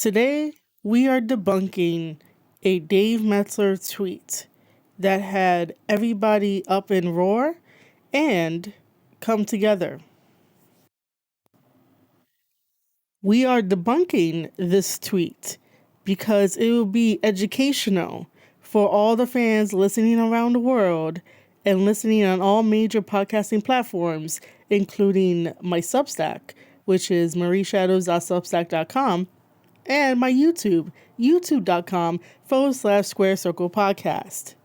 Today, we are debunking a Dave Meltzer tweet that had everybody up in roar and come together. We are debunking this tweet because it will be educational for all the fans listening around the world and listening on all major podcasting platforms, including my Substack, which is marieshadows.substack.com, and my YouTube, youtube.com/Square Circle Podcast.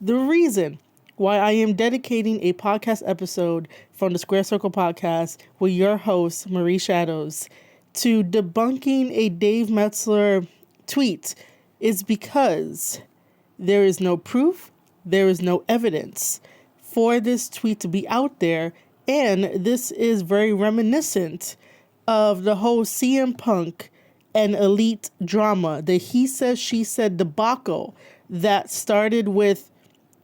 The reason why I am dedicating a podcast episode from the Square Circle Podcast with your host, Marie Shadows, to debunking a Dave Meltzer tweet is because there is no proof, there is no evidence for this tweet to be out there, and this is very reminiscent of the whole CM Punk and Elite drama, the he said, she said debacle that started with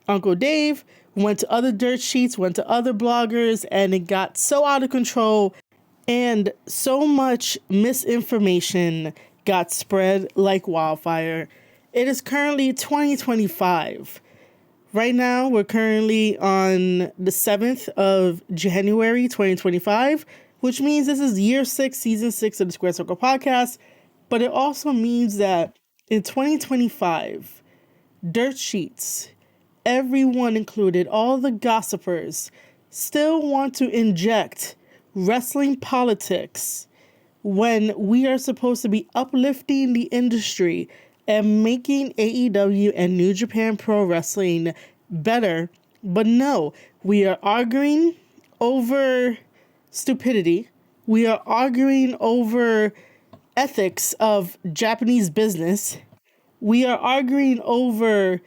Uncle Dave, went to other dirt sheets, went to other bloggers, and it got so out of control and so much misinformation got spread like wildfire. It is currently 2025. Right now, we're currently on the 7th of January, 2025, which means this is year 6, season 6 of the Square Circle Podcast. But it also means that in 2025, dirt sheets, everyone included, all the gossipers, still want to inject wrestling politics when we are supposed to be uplifting the industry and making AEW and New Japan Pro Wrestling better. But no, we are arguing over stupidity. We are arguing over ethics of Japanese business. We are arguing over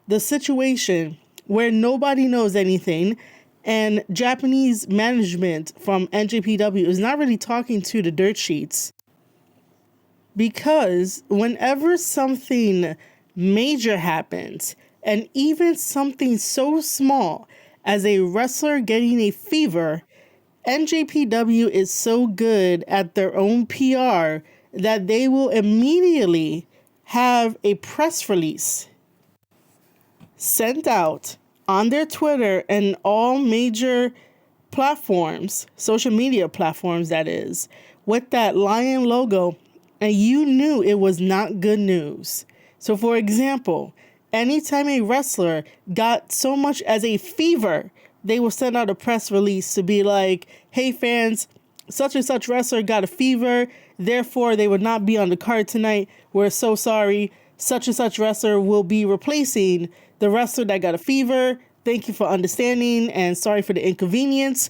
the situation where nobody knows anything, and Japanese management from NJPW is not really talking to the dirt sheets, because whenever something major happens, and even something so small as a wrestler getting a fever, NJPW is so good at their own PR that they will immediately have a press release sent out on their Twitter and all major platforms, social media platforms that is, with that lion logo, and you knew it was not good news. So for example, anytime a wrestler got so much as a fever, they will send out a press release to be like, hey fans, such and such wrestler got a fever, therefore they would not be on the card tonight. We're so sorry. Such and such wrestler will be replacing the wrestler that got a fever. Thank you for understanding and sorry for the inconvenience.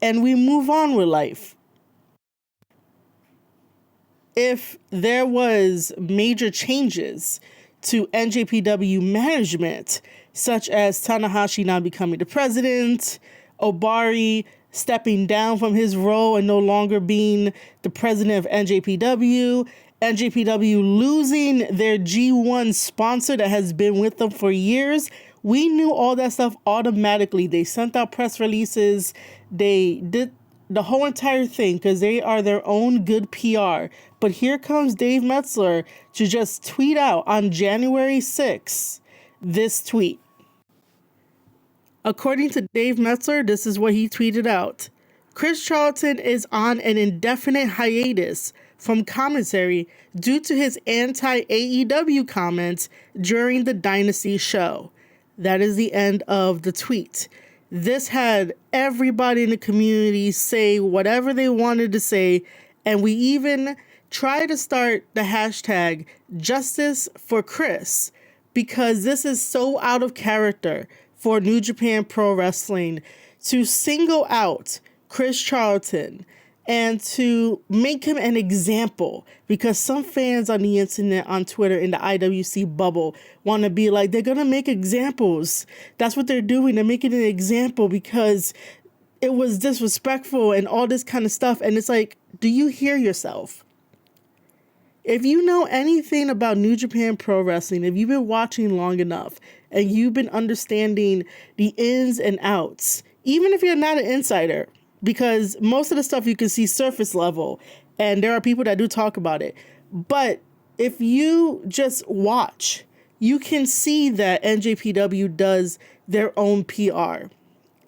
And we move on with life. If there was major changes to NJPW management, such as Tanahashi now becoming the president, Obari stepping down from his role and no longer being the president of NJPW, NJPW losing their G1 sponsor that has been with them for years, we knew all that stuff automatically. They sent out press releases. They did the whole entire thing because they are their own good PR. But here comes Dave Meltzer to just tweet out on January 6th this tweet. According to Dave Meltzer, this is what he tweeted out. Chris Charlton is on an indefinite hiatus from commentary due to his anti-AEW comments during the Dynasty Show. That is the end of the tweet. This had everybody in the community say whatever they wanted to say, and we even tried to start the hashtag Justice for Chris, because this is so out of character for New Japan Pro Wrestling to single out Chris Charlton and to make him an example, because some fans on the internet, on Twitter, in the IWC bubble want to be like, they're going to make examples. That's what they're doing. They're making an example because it was disrespectful and all this kind of stuff. And it's like, do you hear yourself? If you know anything about New Japan Pro Wrestling, if you've been watching long enough and you've been understanding the ins and outs, even if you're not an insider, because most of the stuff you can see surface level, and there are people that do talk about it. But if you just watch, you can see that NJPW does their own PR.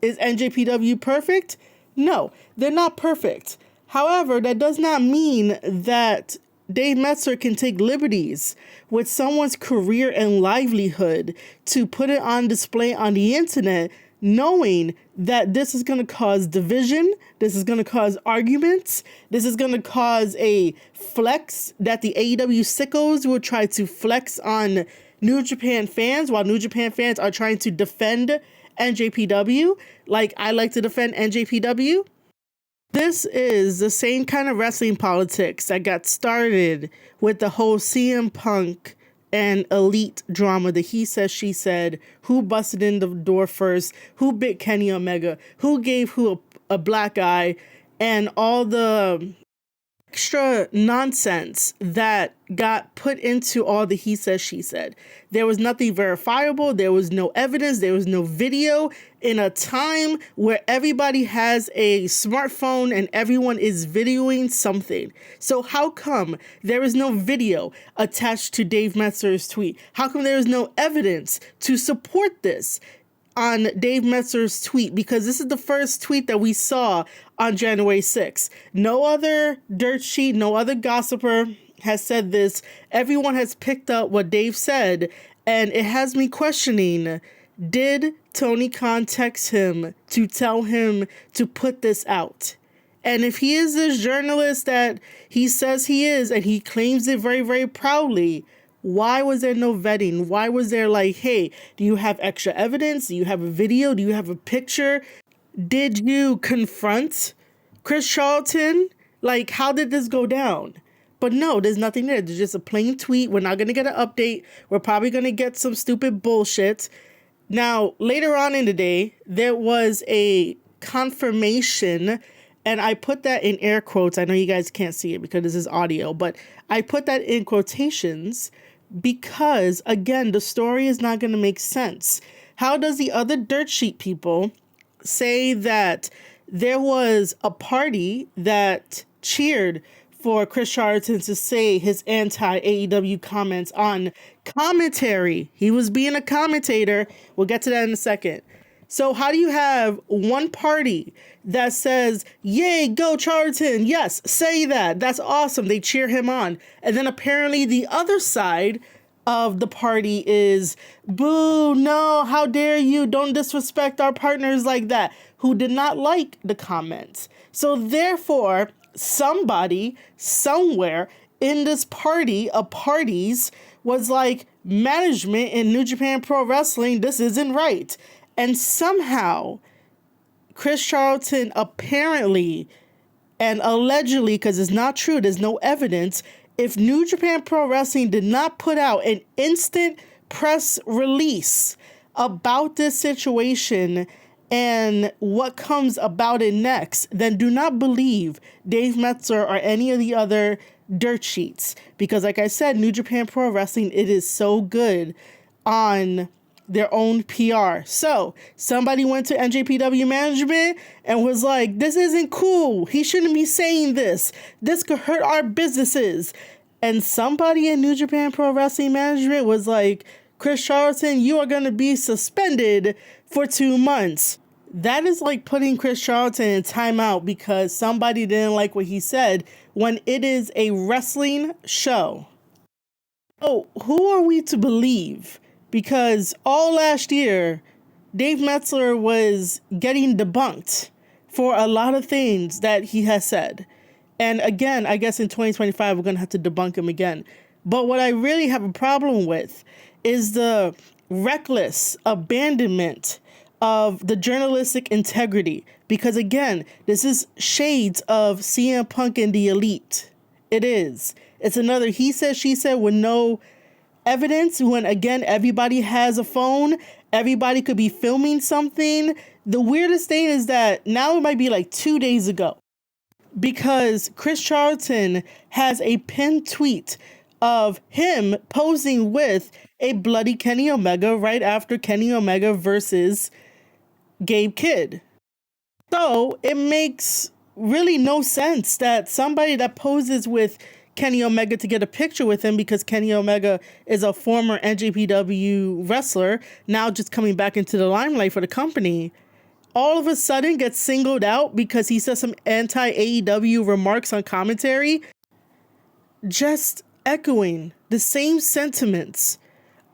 Is NJPW perfect? No, they're not perfect. However, that does not mean that Dave Meltzer can take liberties with someone's career and livelihood to put it on display on the internet, knowing that this is going to cause division, this is going to cause arguments, this is going to cause a flex that the AEW sickos will try to flex on New Japan fans, while New Japan fans are trying to defend NJPW, like I like to defend NJPW. This is the same kind of wrestling politics that got started with the whole CM Punk and Elite drama, the he said, she said, who busted in the door first, who bit Kenny Omega, who gave who a black eye, and all the extra nonsense that got put into all the he said, she said. There was nothing verifiable. There was no evidence. There was no video in a time where everybody has a smartphone and everyone is videoing something. So how come there is no video attached to Dave Meltzer's tweet? How come there is no evidence to support this on Dave Meltzer's tweet? Because this is the first tweet that we saw on January 6th. No other dirt sheet, no other gossiper has said this. Everyone has picked up what Dave said, and it has me questioning, did Tony Khan text him to tell him to put this out? And if he is this journalist that he says he is, and he claims it very, very proudly, why was there no vetting? Why was there like, hey, do you have extra evidence? Do you have a video? Do you have a picture? Did you confront Chris Charlton? Like, how did this go down? But no, there's nothing there. There's just a plain tweet. We're not going to get an update. We're probably going to get some stupid bullshit. Now, later on in the day, there was a confirmation, and I put that in air quotes. I know you guys can't see it because this is audio, but I put that in quotations because, again, the story is not going to make sense. How does the other dirt sheet people say that there was a party that cheered for Chris Charlton to say his anti-AEW comments on commentary? He was being a commentator. We'll get to that in a second. So how do you have one party that says, yay, go Charlton, yes, say that, that's awesome, they cheer him on, and then apparently the other side of the party is, boo, no, how dare you, don't disrespect our partners like that, who did not like the comments. So therefore, somebody, somewhere in this party of parties was like, management in New Japan Pro Wrestling, this isn't right. And somehow, Chris Charlton apparently and allegedly, because it's not true, there's no evidence, if New Japan Pro Wrestling did not put out an instant press release about this situation and what comes about it next, then do not believe Dave Meltzer or any of the other dirt sheets. Because like I said, New Japan Pro Wrestling, it is so good on their own PR. So somebody went to NJPW management and was like, this isn't cool. He shouldn't be saying this. This could hurt our businesses. And somebody in New Japan Pro Wrestling management was like, Chris Charlton, you are going to be suspended for 2 months. That is like putting Chris Charlton in timeout because somebody didn't like what he said when it is a wrestling show. Oh, who are we to believe? Because all last year, Dave Meltzer was getting debunked for a lot of things that he has said. And again, I guess in 2025, we're going to have to debunk him again. But what I really have a problem with is the reckless abandonment of the journalistic integrity. Because again, this is shades of CM Punk and the Elite. It is. It's another he said, she said with no evidence, when again everybody has a phone, everybody could be filming something. The weirdest thing is that now it might be like 2 days ago because Chris Charlton has a pinned tweet of him posing with a bloody Kenny Omega right after Kenny Omega versus Gabe Kidd. So it makes really no sense that somebody that poses with Kenny Omega to get a picture with him because Kenny Omega is a former NJPW wrestler, now just coming back into the limelight for the company, all of a sudden gets singled out because he says some anti-AEW remarks on commentary, just echoing the same sentiments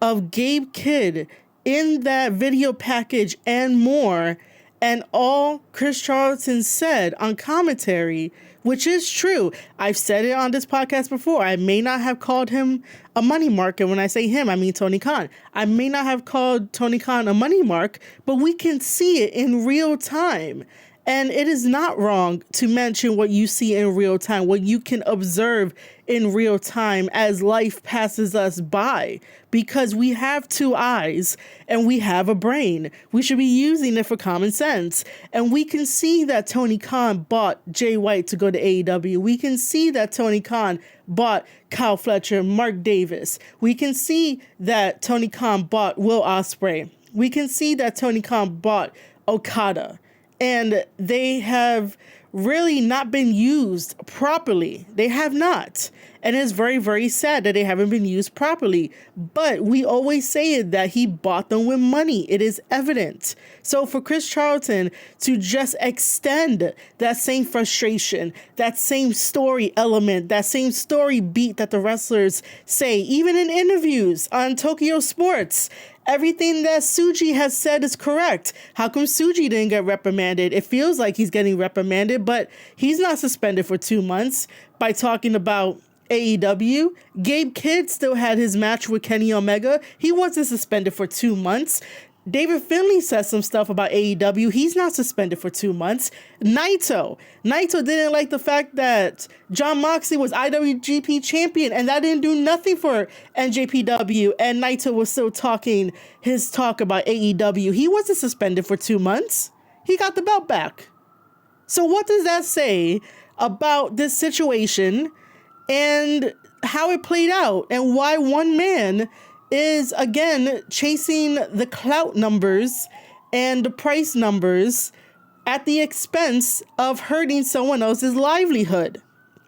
of Gabe Kidd in that video package and more, and all Chris Charlton said on commentary, which is true. I've said it on this podcast before. I may not have called him a money mark, and when I say him, I mean Tony Khan. I may not have called Tony Khan a money mark, but we can see it in real time. And it is not wrong to mention what you see in real time, what you can observe in real time as life passes us by, because we have two eyes and we have a brain. We should be using it for common sense. And we can see that Tony Khan bought Jay White to go to AEW. We can see that Tony Khan bought Kyle Fletcher, Mark Davis. We can see that Tony Khan bought Will Ospreay. We can see that Tony Khan bought Okada. And they have really not been used properly. They have not. And it's very, very sad that they haven't been used properly. But we always say that he bought them with money. It is evident. So for Chris Charlton to just extend that same frustration, that same story element, that same story beat that the wrestlers say, even in interviews on Tokyo Sports, everything that Tsuji has said is correct. How come Tsuji didn't get reprimanded? It feels like he's getting reprimanded, but he's not suspended for 2 months by talking about AEW. Gabe Kidd still had his match with Kenny Omega. He wasn't suspended for 2 months. David Finlay says some stuff about AEW. He's not suspended for 2 months. Naito didn't like the fact that Jon Moxley was IWGP champion, and that didn't do nothing for NJPW. And Naito was still talking his talk about AEW. He wasn't suspended for 2 months. He got the belt back. So what does that say about this situation and how it played out, and why one man is, again, chasing the clout numbers and the price numbers at the expense of hurting someone else's livelihood?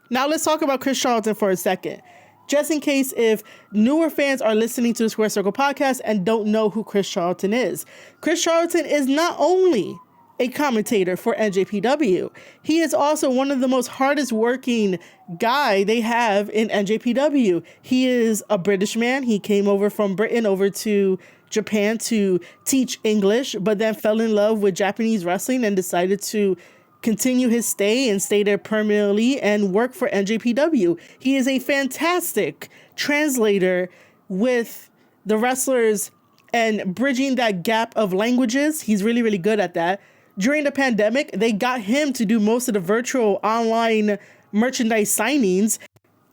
Now let's talk about Chris Charlton for a second. Just in case if newer fans are listening to the Square Circle podcast and don't know who Chris Charlton is. Chris Charlton is not only a commentator for NJPW, he is also one of the most hardest working guy they have in NJPW. He is a British man. He came over from Britain over to Japan to teach English, but then fell in love with Japanese wrestling and decided to continue his stay and stay there permanently and work for NJPW. He is a fantastic translator with the wrestlers and bridging that gap of languages. He's really, really good at that. During the pandemic, they got him to do most of the virtual online merchandise signings.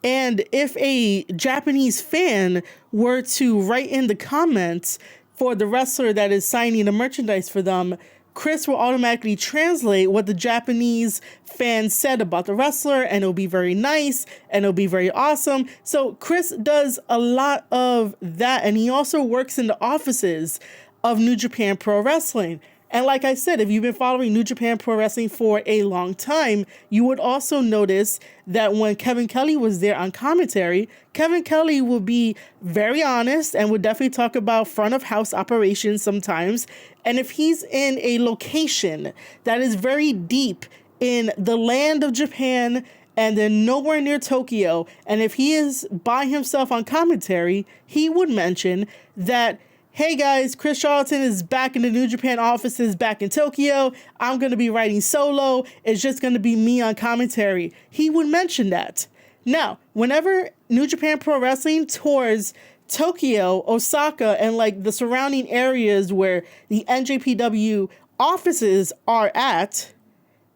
And if a Japanese fan were to write in the comments for the wrestler that is signing the merchandise for them, Chris will automatically translate what the Japanese fan said about the wrestler, and it'll be very nice and it'll be very awesome. So Chris does a lot of that, and he also works in the offices of New Japan Pro Wrestling. And like I said, if you've been following New Japan Pro Wrestling for a long time, you would also notice that when Kevin Kelly was there on commentary, Kevin Kelly will be very honest and would definitely talk about front of house operations sometimes. And if he's in a location that is very deep in the land of Japan and then nowhere near Tokyo, and if he is by himself on commentary, he would mention that, hey guys, Chris Charlton is back in the New Japan offices back in Tokyo. I'm going to be writing solo. It's just going to be me on commentary. He would mention that. Now, whenever New Japan Pro Wrestling tours Tokyo, Osaka, and like the surrounding areas where the NJPW offices are at,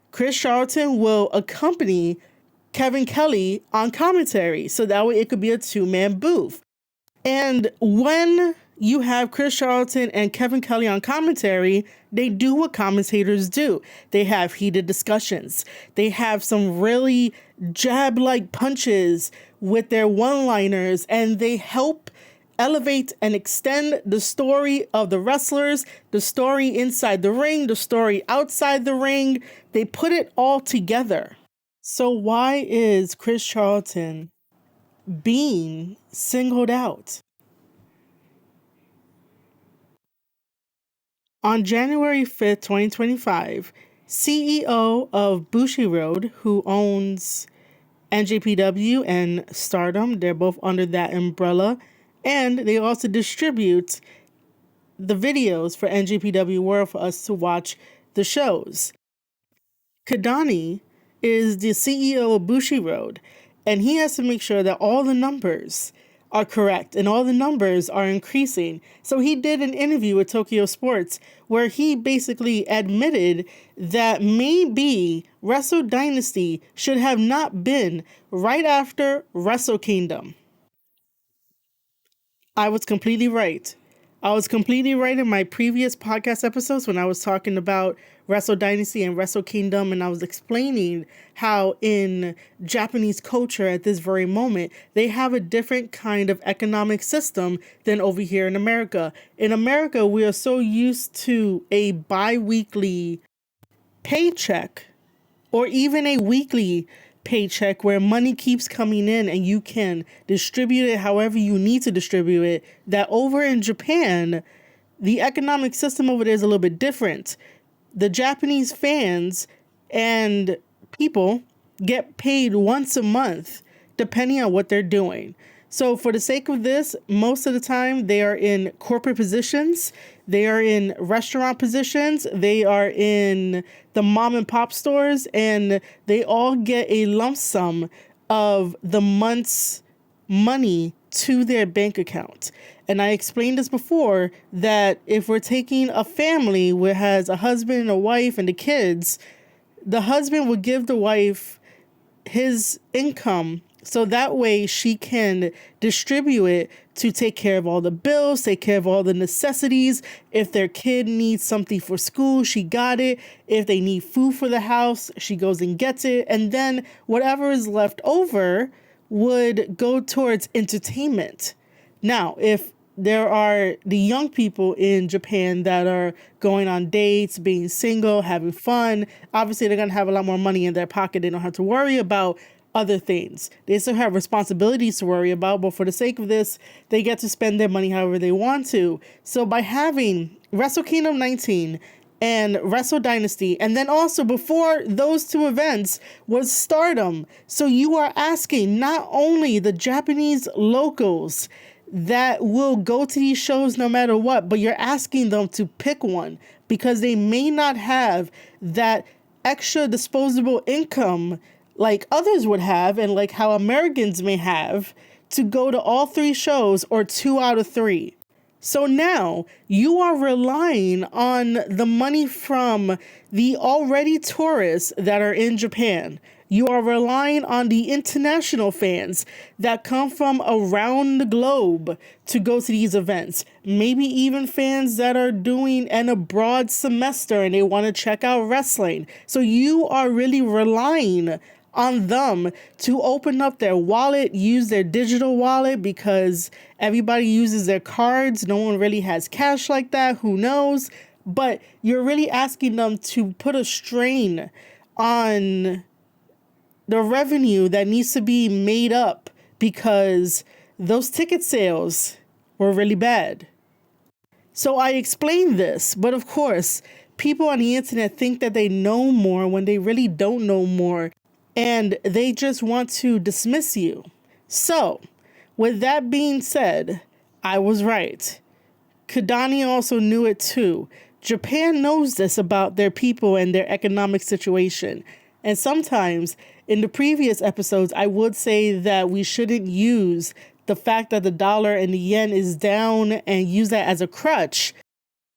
Chris Charlton will accompany Kevin Kelly on commentary. So that way it could be a two-man booth. And when you have Chris Charlton and Kevin Kelly on commentary, they do what commentators do. They have heated discussions. They have some really jab-like punches with their one-liners, and they help elevate and extend the story of the wrestlers, the story inside the ring, the story outside the ring. They put it all together. So why is Chris Charlton being singled out. On January 5th, 2025, CEO of Bushiroad, who owns NJPW and Stardom, they're both under that umbrella, and they also distribute the videos for NJPW World for us to watch the shows. Kadani is the CEO of Bushiroad, and he has to make sure that all the numbers are correct and all the numbers are increasing. So he did an interview with Tokyo Sports where he basically admitted that maybe Wrestle Dynasty should have not been right after Wrestle Kingdom. I was completely right. I was completely right in my previous podcast episodes when I was talking about Wrestle Dynasty and Wrestle Kingdom, and I was explaining how in Japanese culture at this very moment, they have a different kind of economic system than over here in America. In America, we are so used to a bi-weekly paycheck or even a weekly paycheck where money keeps coming in and you can distribute it however you need to distribute it, that over in Japan, the economic system over there is a little bit different. The Japanese fans and people get paid once a month depending on what they're doing. So for the sake of this, most of the time they are in corporate positions, they are in restaurant positions, they are in the mom and pop stores, and they all get a lump sum of the month's money to their bank account. And I explained this before, that if we're taking a family where has a husband, a wife, and the kids, the husband will give the wife his income so that way she can distribute it to take care of all the bills, take care of all the necessities. If their kid needs something for school, she got it. If they need food for the house, she goes and gets it. And then whatever is left over would go towards entertainment. Now, if there are the young people in Japan that are going on dates, being single, having fun, obviously they're going to have a lot more money in their pocket. They don't have to worry about other things. They still have responsibilities to worry about, but for the sake of this, they get to spend their money however they want to. So by having Wrestle Kingdom 19 and Wrestle Dynasty, and then also before those two events was Stardom. So you are asking not only the Japanese locals that will go to these shows no matter what, but you're asking them to pick one because they may not have that extra disposable income like others would have, and like how Americans may have, to go to all three shows or 2 out of 3. So now you are relying on the money from the already tourists that are in Japan. You are relying on the international fans that come from around the globe to go to these events. Maybe even fans that are doing an abroad semester and they want to check out wrestling. So you are really relying on them to open up their wallet, use their digital wallet, because everybody uses their cards. No one really has cash like that. Who knows? But you're really asking them to put a strain on the revenue that needs to be made up because those ticket sales were really bad. So I explained this, but of course, people on the internet think that they know more when they really don't know more. And they just want to dismiss you. So, with that being said, I was right. Kadani also knew it too. Japan knows this about their people and their economic situation. And sometimes, in the previous episodes, I would say that we shouldn't use the fact that the dollar and the yen is down and use that as a crutch,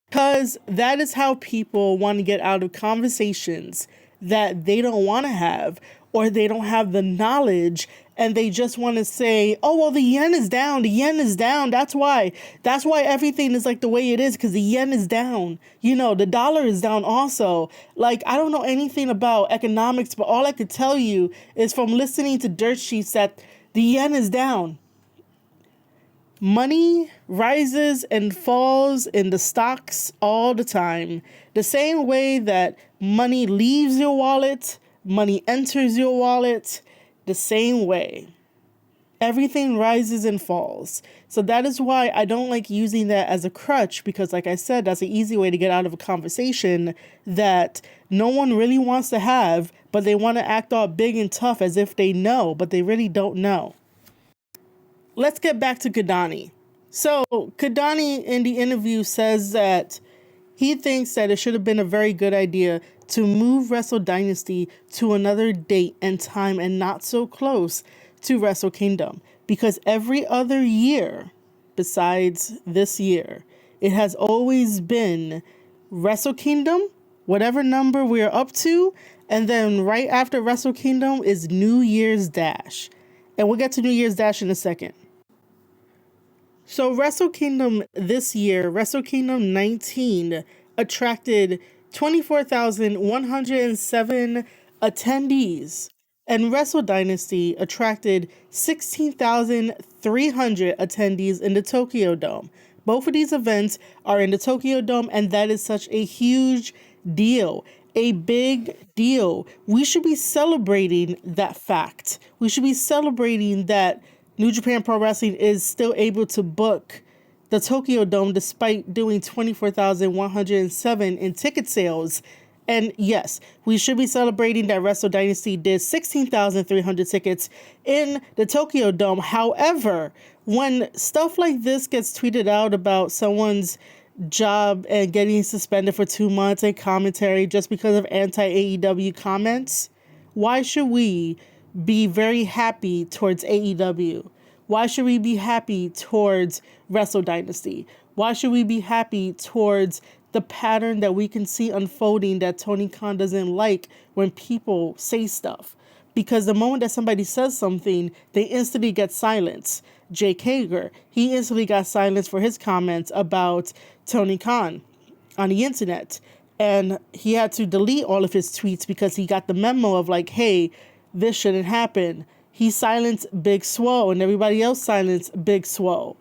because that is how people want to get out of conversations that they don't want to have, or they don't have the knowledge, and they just want to say, oh, well, the yen is down. The yen is down. That's why everything is like the way it is, because the yen is down. You know, the dollar is down also. Like, I don't know anything about economics, but all I could tell you is from listening to dirt sheets that the yen is down. Money rises and falls in the stocks all the time. The same way that money leaves your wallet, money enters your wallet, the same way. Everything rises and falls. So that is why I don't like using that as a crutch, because like I said, that's an easy way to get out of a conversation that no one really wants to have, but they want to act all big and tough as if they know, but they really don't know. Let's get back to Kadani. So Kadani in the interview says that he thinks that it should have been a very good idea to move Wrestle Dynasty to another date and time and not so close to Wrestle Kingdom, because every other year besides this year, it has always been Wrestle Kingdom, whatever number we're up to, and then right after Wrestle Kingdom is New Year's Dash. And we'll get to New Year's Dash in a second. So Wrestle Kingdom this year, Wrestle Kingdom 19, attracted 24,107 attendees. And Wrestle Dynasty attracted 16,300 attendees in the Tokyo Dome. Both of these events are in the Tokyo Dome, and that is such a huge deal. A big deal. We should be celebrating that fact. We should be celebrating that New Japan Pro Wrestling is still able to book the Tokyo Dome despite doing 24,107 in ticket sales. And yes, we should be celebrating that Wrestle Dynasty did 16,300 tickets in the Tokyo Dome. However, when stuff like this gets tweeted out about someone's job and getting suspended for 2 months and commentary just because of anti-AEW comments, why should we be very happy towards AEW? Why should we be happy towards Wrestle Dynasty? Why should we be happy towards the pattern that we can see unfolding that Tony Khan doesn't like when people say stuff? Because the moment that somebody says something, they instantly get silenced. Jake Hager, he instantly got silenced for his comments about Tony Khan on the internet. And he had to delete all of his tweets because he got the memo of like, hey, this shouldn't happen. He silenced Big Swole and everybody else silenced Big Swole.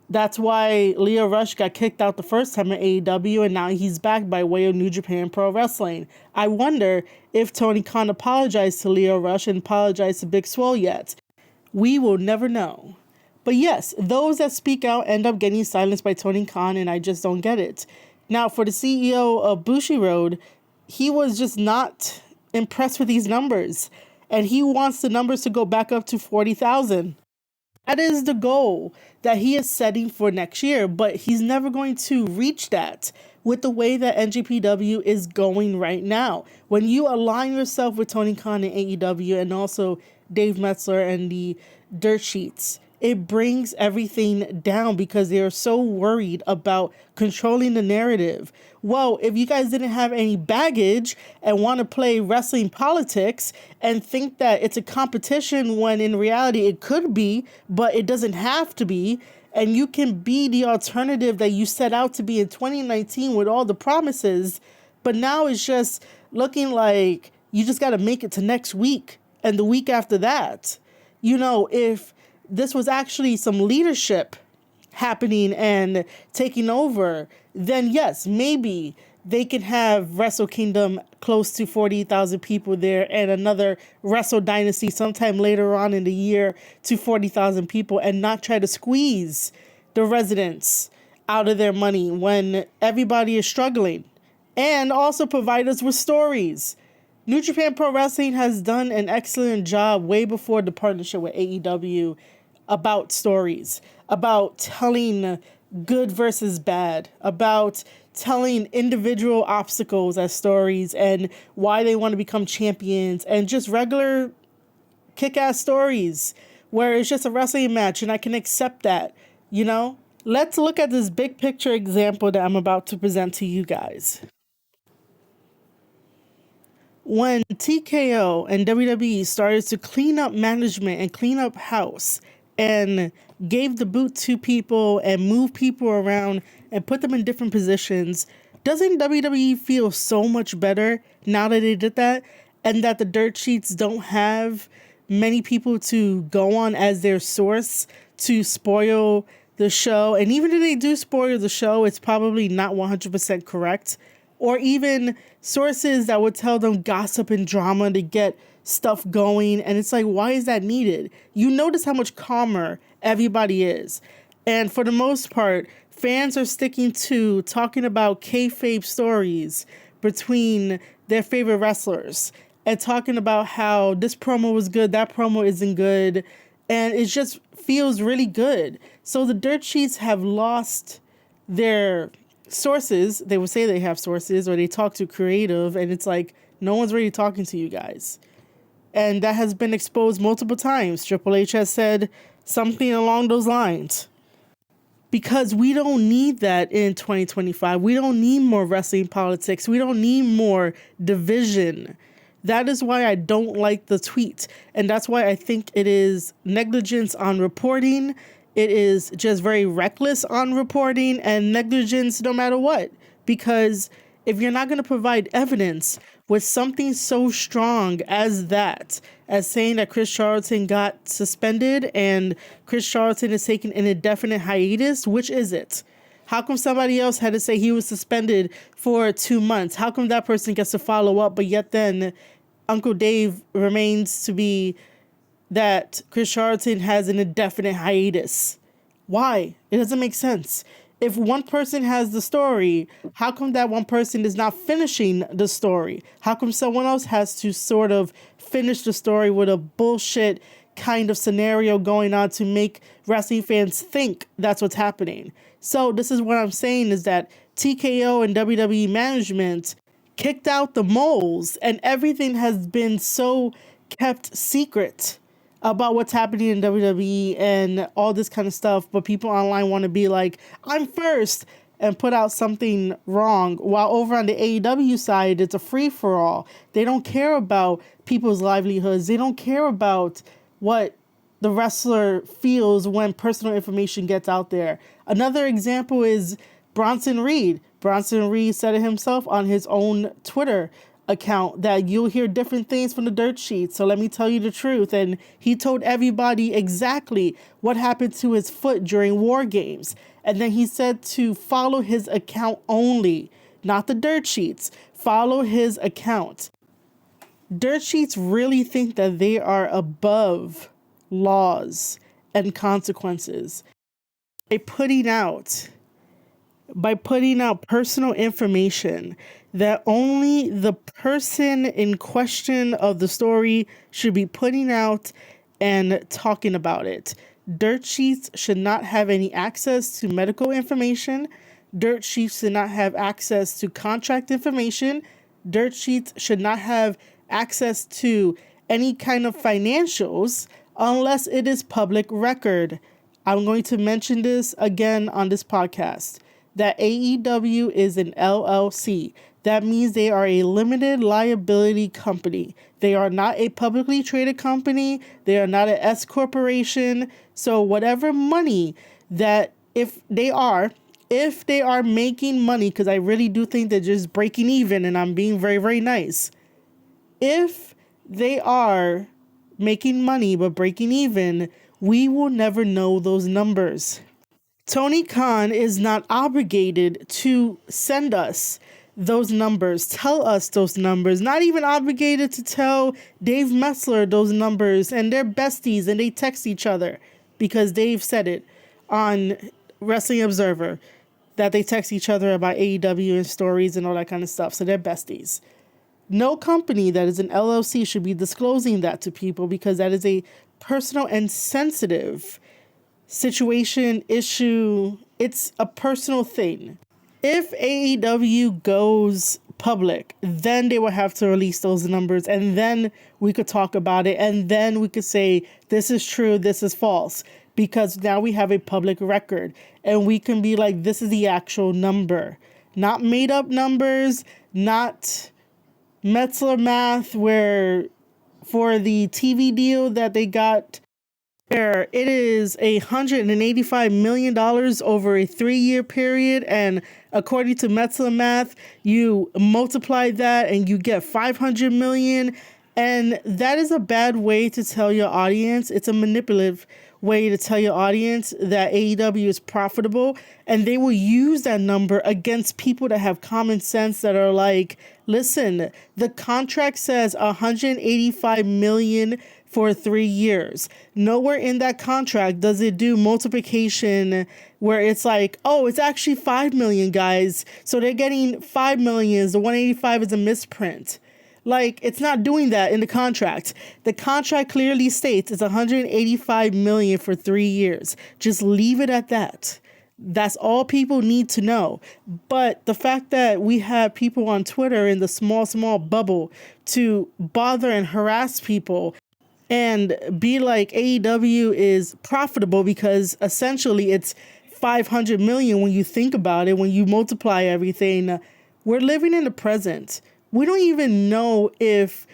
That's why Leo Rush got kicked out the first time at AEW, and now he's back by way of New Japan Pro Wrestling. I wonder if Tony Khan apologized to Leo Rush and apologized to Big Swole yet. We will never know. But yes, those that speak out end up getting silenced by Tony Khan, and I just don't get it. Now, for the CEO of Bushiroad, he was just not impressed with these numbers, and he wants the numbers to go back up to 40,000. That is the goal that he is setting for next year, but he's never going to reach that with the way that NJPW is going right now. When you align yourself with Tony Khan and AEW and also Dave Meltzer and the Dirt Sheets, it brings everything down because they are so worried about controlling the narrative. Well, if you guys didn't have any baggage and want to play wrestling politics and think that it's a competition when in reality it could be, but it doesn't have to be, and you can be the alternative that you set out to be in 2019 with all the promises, but now it's just looking like you just got to make it to next week and the week after that. You know, if this was actually some leadership happening and taking over, then yes, maybe they can have Wrestle Kingdom close to 40,000 people there and another Wrestle Dynasty sometime later on in the year to 40,000 people and not try to squeeze the residents out of their money when everybody is struggling, and also provide us with stories. New Japan Pro Wrestling has done an excellent job way before the partnership with AEW about stories, about telling good versus bad, about telling individual obstacles as stories and why they want to become champions, and just regular kick-ass stories where it's just a wrestling match and I can accept that, you know? Let's look at this big picture example that I'm about to present to you guys. When TKO and WWE started to clean up management and clean up house and gave the boot to people and move people around and put them in different positions, doesn't WWE feel so much better now that they did that, and that the Dirt Sheets don't have many people to go on as their source to spoil the show? And even if they do spoil the show, it's probably not 100% correct, or even sources that would tell them gossip and drama to get stuff going. And it's like, why is that needed? You notice how much calmer everybody is. And for the most part, fans are sticking to talking about kayfabe stories between their favorite wrestlers and talking about how this promo was good, that promo isn't good. And it just feels really good. So the dirt sheets have lost their sources. They would say they have sources, or they talk to creative, and it's like, no one's really talking to you guys. And that has been exposed multiple times. Triple H has said something along those lines. Because we don't need that in 2025. We don't need more wrestling politics. We don't need more division. That is why I don't like the tweet. And that's why I think it is negligence on reporting. It is just very reckless on reporting and negligence no matter what. Because if you're not going to provide evidence with something so strong as that, as saying that Chris Charlton got suspended and Chris Charlton is taking an indefinite hiatus, which is it? How come somebody else had to say he was suspended for 2 months? How come that person gets to follow up, but yet then Uncle Dave remains to be that Chris Charlton has an indefinite hiatus? Why? It doesn't make sense. If one person has the story, how come that one person is not finishing the story? How come someone else has to sort of finish the story with a bullshit kind of scenario going on to make wrestling fans think that's what's happening? So this is what I'm saying, is that TKO and WWE management kicked out the moles, and everything has been so kept secret about what's happening in WWE and all this kind of stuff. But people online want to be like, I'm first, and put out something wrong. While over on the AEW side, it's a free-for-all. They don't care about people's livelihoods. They don't care about what the wrestler feels when personal information gets out there. Another example is Bronson Reed. Bronson Reed said it himself on his own Twitter account that you'll hear different things from the dirt sheets. So let me tell you the truth. And he told everybody exactly what happened to his foot during War Games. And then he said to follow his account only, not the dirt sheets. Follow his account. Dirt sheets really think that they are above laws and consequences by putting out personal information that only the person in question of the story should be putting out and talking about it. Dirt sheets should not have any access to medical information. Dirt sheets should not have access to contract information. Dirt sheets should not have access to any kind of financials unless it is public record. I'm going to mention this again on this podcast, that AEW is an LLC. That means they are a limited liability company. They are not a publicly traded company. They are not an S corporation. So whatever money that, if they are making money, because I really do think they're just breaking even, and I'm being very, very nice. If they are making money but breaking even, we will never know those numbers. Tony Khan is not obligated to send us those numbers, tell us those numbers, not even obligated to tell Dave Meltzer those numbers, and they're besties and they text each other because Dave said it on Wrestling Observer that they text each other about AEW and stories and all that kind of stuff. So they're besties. No company that is an LLC should be disclosing that to people because that is a personal and sensitive situation, issue. It's a personal thing. If AEW goes public, then they will have to release those numbers, and then we could talk about it, and then we could say this is true, this is false, because now we have a public record, and we can be like, this is the actual number, not made up numbers, not Meltzer math, where for the TV deal that they got, it is $185 million over a 3-year period, and according to Meltzer math, you multiply that and you get $500 million, and that is a bad way to tell your audience. It's a manipulative way to tell your audience that AEW is profitable, and they will use that number against people that have common sense, that are like, Listen, the contract says $185 million for 3 years. Nowhere in that contract does it do multiplication where it's like, oh, it's actually 5 million, guys. So they're getting 5 million. The 185 is a misprint. Like, it's not doing that in the contract. The contract clearly states it's 185 million for 3 years. Just leave it at that. That's all people need to know. But the fact that we have people on Twitter in the small bubble to bother and harass people and be like AEW is profitable because essentially it's 500 million when you think about it, when you multiply everything. We're living in the present. We don't even know if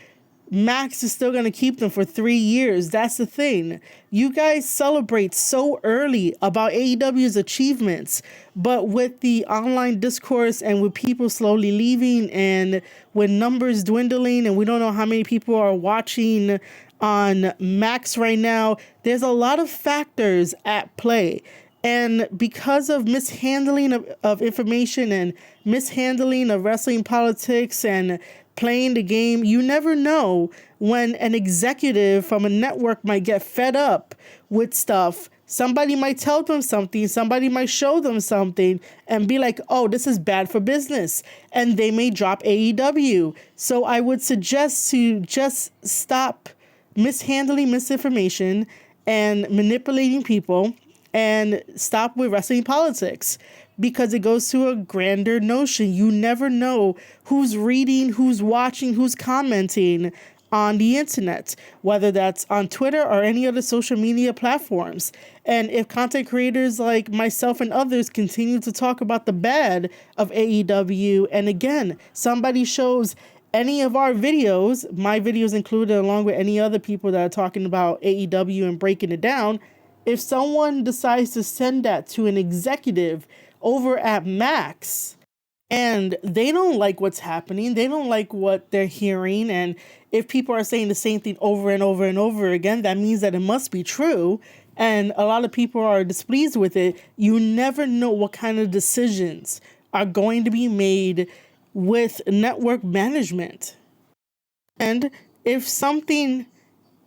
Max is still going to keep them for 3 years. That's the thing. You guys celebrate so early about AEW's achievements, but with the online discourse and with people slowly leaving and with numbers dwindling and we don't know how many people are watching on Max right now, there's a lot of factors at play. And because of mishandling of information and mishandling of wrestling politics and playing the game, you never know when an executive from a network might get fed up with stuff. Somebody might tell them something, somebody might show them something and be like, oh, this is bad for business. And they may drop AEW. So I would suggest to just stop mishandling misinformation and manipulating people and stop with wrestling politics because it goes to a grander notion. You never know who's reading, who's watching, who's commenting on the internet, whether that's on Twitter or any other social media platforms. And if content creators like myself and others continue to talk about the bad of AEW, and again, somebody shows any of our videos, my videos included, along with any other people that are talking about AEW and breaking it down, if someone decides to send that to an executive over at Max and they don't like what's happening, they don't like what they're hearing, and if people are saying the same thing over and over and over again, that means that it must be true, and a lot of people are displeased with it, you never know what kind of decisions are going to be made with network management. And if something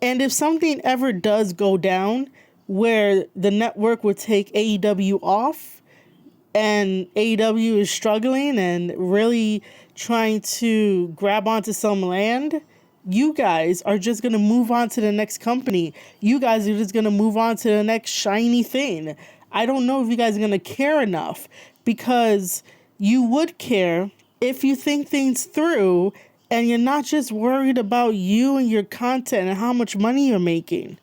ever does go down where the network would take AEW off and AEW is struggling and really trying to grab onto some land, you guys are just going to move on to the next company. You guys are just going to move on to the next shiny thing. I don't know if you guys are going to care enough, because you would care if you think things through and you're not just worried about you and your content and how much money you're making.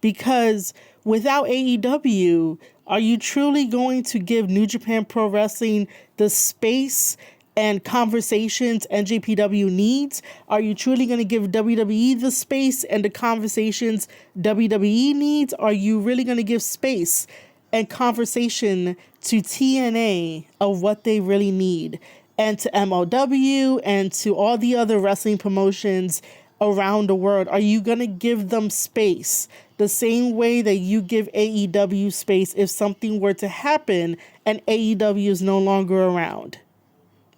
Because without AEW, are you truly going to give New Japan Pro Wrestling the space and conversations NJPW needs? Are you truly going to give WWE the space and the conversations WWE needs? Are you really going to give space and conversation to TNA of what they really need, and to MLW and to all the other wrestling promotions around the world? Are you going to give them space the same way that you give AEW space if something were to happen and AEW is no longer around?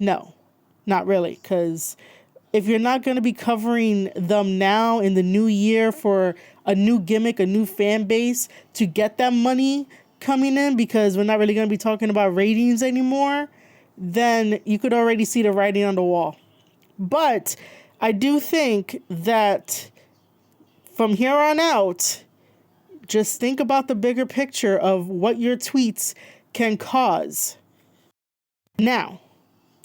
No, not really. Because if you're not going to be covering them now in the new year for a new gimmick, a new fan base to get that money coming in, because we're not really going to be talking about ratings anymore, then you could already see the writing on the wall. But I do think that from here on out, just think about the bigger picture of what your tweets can cause. Now,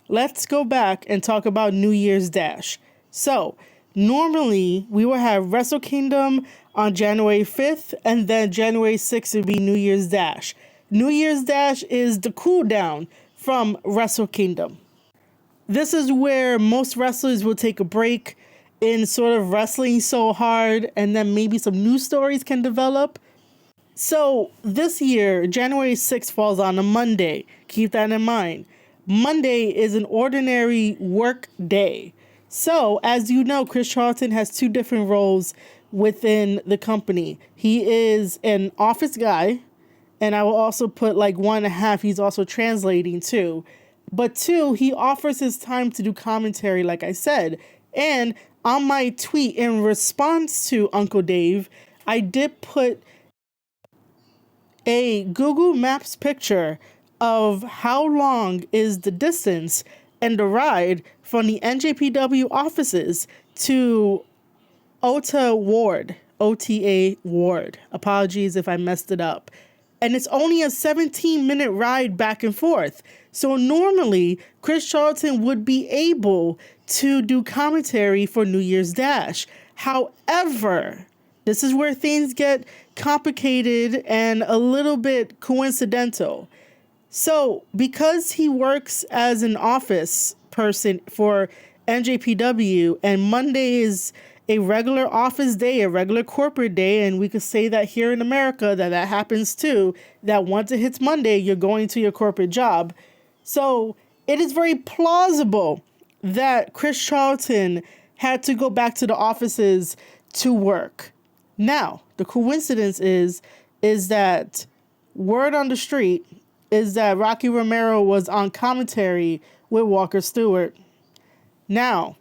let's go back and talk about New Year's Dash. So, normally we will have Wrestle Kingdom on January 5th, and then January 6th would be New Year's Dash. New Year's Dash is the cool down from Wrestle Kingdom. This is where most wrestlers will take a break in sort of wrestling so hard, and then maybe some new stories can develop. So this year, January 6th falls on a Monday. Keep that in mind. Monday is an ordinary work day. So, as you know, Chris Charlton has two different roles within the company. He is an office guy, and I will also put like 1.5, he's also translating too. But two, he offers his time to do commentary, like I said. And on my tweet in response to Uncle Dave, I did put a Google Maps picture of how long is the distance and the ride from the NJPW offices to OTA Ward. Apologies if I messed it up. And it's only a 17-minute ride back and forth. So normally, Chris Charlton would be able to do commentary for New Year's Dash. However, this is where things get complicated and a little bit coincidental. So, because he works as an office person for NJPW, and Monday is a regular office day, a regular corporate day, and we could say that here in America that happens too, that once it hits Monday, you're going to your corporate job. So, it is very plausible that Chris Charlton had to go back to the offices to work. Now, the coincidence is that word on the street is that Rocky Romero was on commentary with Walker Stewart. Now,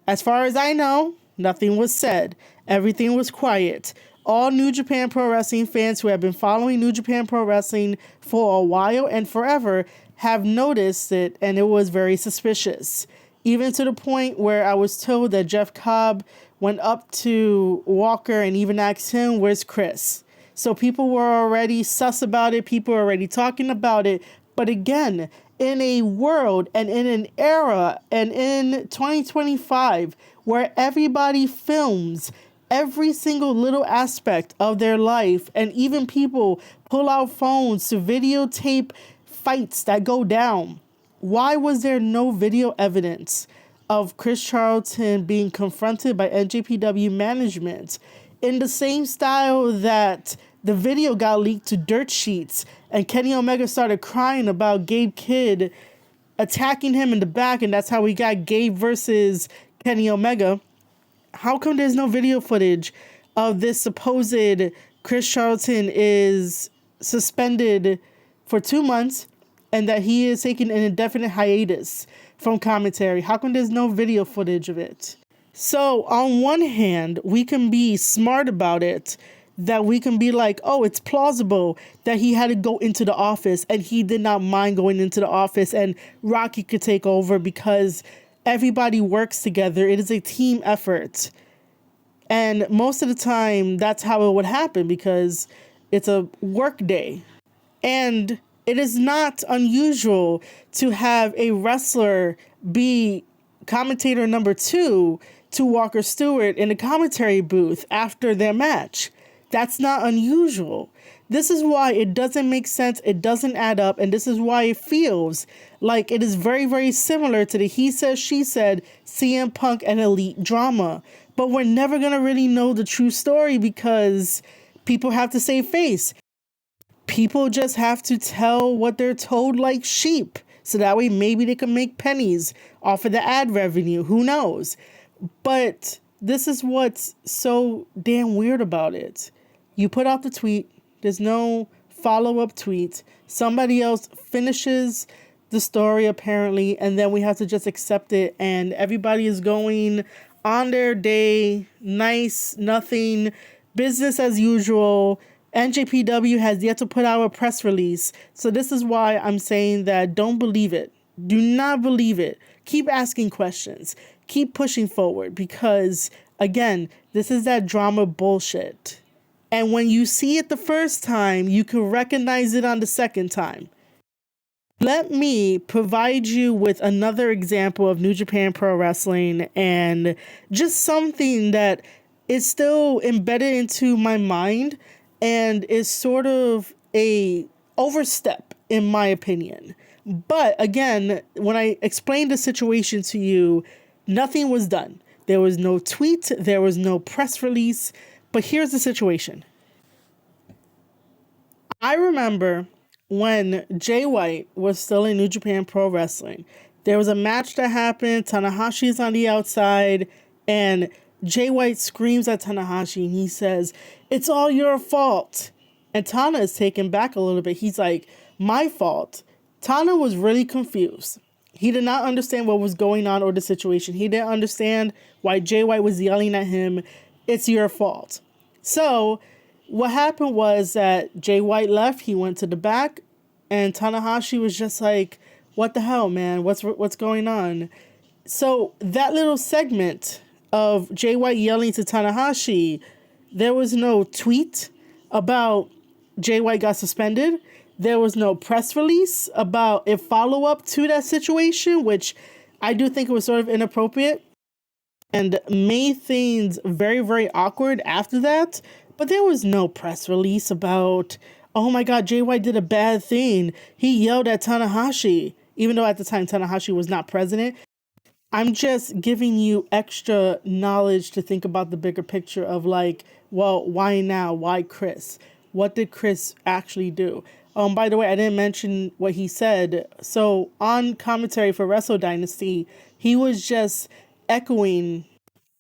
as far as I know, nothing was said. Everything was quiet. All New Japan Pro Wrestling fans who have been following New Japan Pro Wrestling for a while and forever have noticed it, and it was very suspicious. Even to the point where I was told that Jeff Cobb went up to Walker and even asked him, "Where's Chris?" So people were already sus about it. People were already talking about it. But again, in a world and in an era and in 2025 where everybody films every single little aspect of their life, and even people pull out phones to videotape fights that go down, why was there no video evidence of Chris Charlton being confronted by NJPW management in the same style that the video got leaked to dirt sheets and Kenny Omega started crying about Gabe Kidd attacking him in the back, and that's how we got Gabe versus Kenny Omega? How come there's no video footage of this supposed Chris Charlton is suspended for 2 months and that he is taking an indefinite hiatus from commentary? How come there's no video footage of it? So on one hand, we can be smart about it, that we can be like, oh, it's plausible that he had to go into the office and he did not mind going into the office and Rocky could take over because everybody works together. It is a team effort. And most of the time, that's how it would happen because it's a work day. And it is not unusual to have a wrestler be commentator number 2 to Walker Stewart in the commentary booth after their match. That's not unusual. This is why it doesn't make sense. It doesn't add up. And this is why it feels like it is very, very similar to the he said, she said, CM Punk and Elite drama. But we're never going to really know the true story because people have to save face. People just have to tell what they're told like sheep. So that way maybe they can make pennies off of the ad revenue. Who knows? But this is what's so damn weird about it. You put out the tweet. There's no follow-up tweet. Somebody else finishes the story apparently, and then we have to just accept it. And everybody is going on their day. Nice, nothing, business as usual. NJPW has yet to put out a press release. So this is why I'm saying that don't believe it. Do not believe it. Keep asking questions. Keep pushing forward because, again, this is that drama bullshit. And when you see it the first time, you can recognize it on the second time. Let me provide you with another example of New Japan Pro Wrestling and just something that is still embedded into my mind and is sort of a overstep in my opinion. But again, when I explained the situation to you, nothing was done. There was no tweet, there was no press release, but here's the situation. I remember when Jay White was still in New Japan Pro Wrestling, there was a match that happened, Tanahashi's on the outside, and Jay White screams at Tanahashi and he says, "It's all your fault." And Tana is taken back a little bit. He's like, "My fault?" Tana was really confused. He did not understand what was going on or the situation. He didn't understand why Jay White was yelling at him, "It's your fault." So what happened was that Jay White left. He went to the back, and Tanahashi was just like, "What the hell, man? What's going on?" So that little segment of Jay White yelling to Tanahashi, there was no tweet about Jay White got suspended. There was no press release about a follow-up to that situation, which I do think it was sort of inappropriate and made things very, very awkward after that. But there was no press release about, oh my God, Jay White did a bad thing. He yelled at Tanahashi, even though at the time Tanahashi was not president. I'm just giving you extra knowledge to think about the bigger picture of like, well, why now? Why Chris? What did Chris actually do? By the way, I didn't mention what he said. So on commentary for Wrestle Dynasty, he was just echoing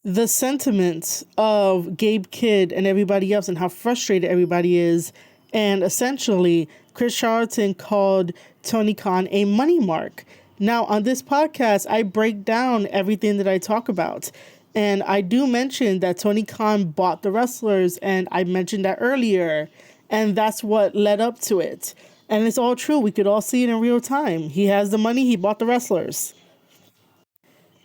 the sentiments of Gabe Kidd and everybody else and how frustrated everybody is. And essentially, Chris Charlton called Tony Khan a money mark. Now, on this podcast, I break down everything that I talk about. And I do mention that Tony Khan bought the wrestlers, and I mentioned that earlier. And that's what led up to it. And it's all true. We could all see it in real time. He has the money. He bought the wrestlers.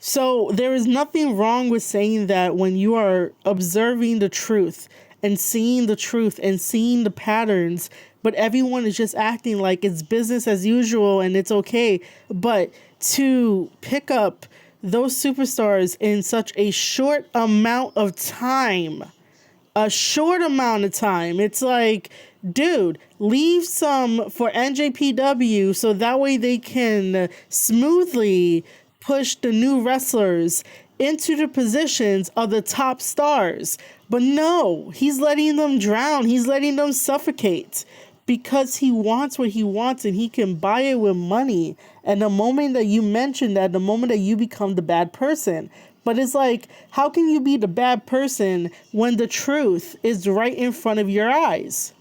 So there is nothing wrong with saying that when you are observing the truth and seeing the truth and seeing the patterns, but everyone is just acting like it's business as usual and it's okay. But to pick up those superstars in such a short amount of time, it's like, dude, leave some for NJPW so that way they can smoothly push the new wrestlers into the positions of the top stars. But no, he's letting them drown. He's letting them suffocate because he wants what he wants and he can buy it with money. And the moment that you mention that, the moment that you become the bad person. But it's like, how can you be the bad person when the truth is right in front of your eyes?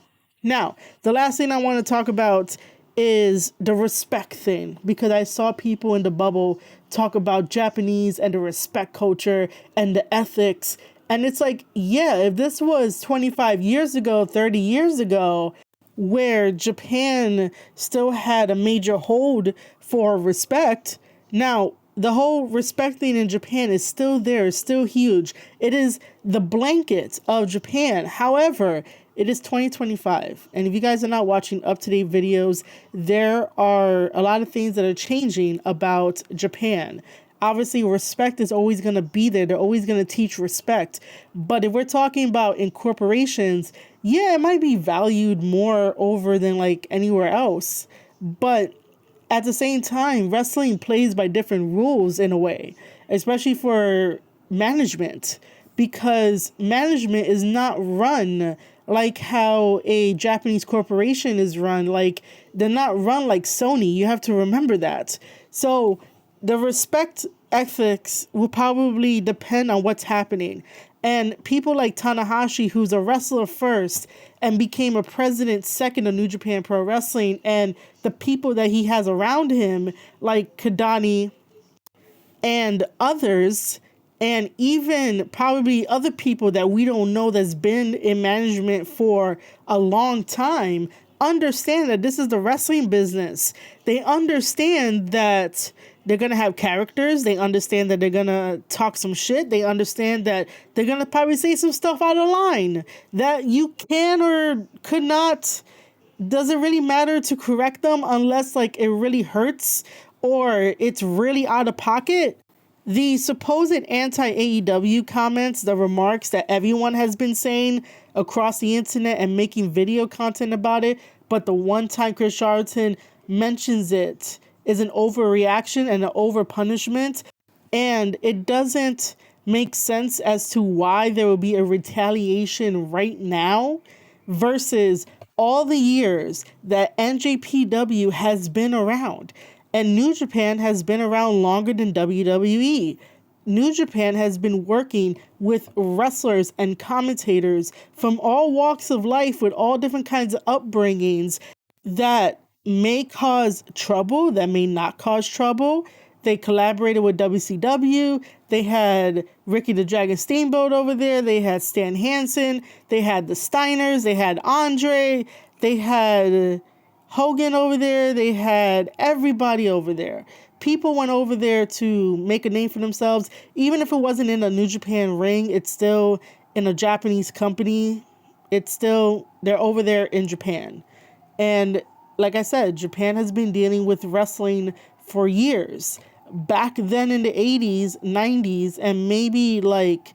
Now, the last thing I want to talk about is the respect thing, because I saw people in the bubble talk about Japanese and the respect culture and the ethics. And it's like, yeah, if this was 25 years ago, 30 years ago, where Japan still had a major hold for respect, now the whole respect thing in Japan is still there, it's still huge. It is the blanket of Japan. However, it is 2025. And if you guys are not watching up-to-date videos, there are a lot of things that are changing about Japan. Obviously, respect is always going to be there. They're always going to teach respect. But if we're talking about in corporations, yeah, it might be valued more over than like anywhere else. But at the same time, wrestling plays by different rules in a way, especially for management, because management is not run like how a Japanese corporation is run. Like, they're not run like Sony. You have to remember that. So the respect ethics will probably depend on what's happening. And people like Tanahashi, who's a wrestler first and became a president second of New Japan Pro Wrestling, and the people that he has around him, like Kadani and others, and even probably other people that we don't know that's been in management for a long time, understand that this is the wrestling business. They understand that they're going to have characters. They understand that they're going to talk some shit. They understand that they're going to probably say some stuff out of line that you can or could not. Doesn't really matter to correct them unless like it really hurts or it's really out of pocket. The supposed anti-AEW comments, the remarks that everyone has been saying across the internet and making video content about it, but the one time Chris Charlton mentions it is an overreaction and an over-punishment, and it doesn't make sense as to why there will be a retaliation right now versus all the years that NJPW has been around. And New Japan has been around longer than WWE. New Japan has been working with wrestlers and commentators from all walks of life with all different kinds of upbringings that may cause trouble, that may not cause trouble. They collaborated with WCW. They had Ricky the Dragon Steamboat over there. They had Stan Hansen. They had the Steiners. They had Andre. They had Hogan over there. They had everybody over there. People went over there to make a name for themselves. Even if it wasn't in a New Japan ring, it's still in a Japanese company. It's still, they're over there in Japan. And like I said, Japan has been dealing with wrestling for years. Back then in the 80s, 90s, and maybe like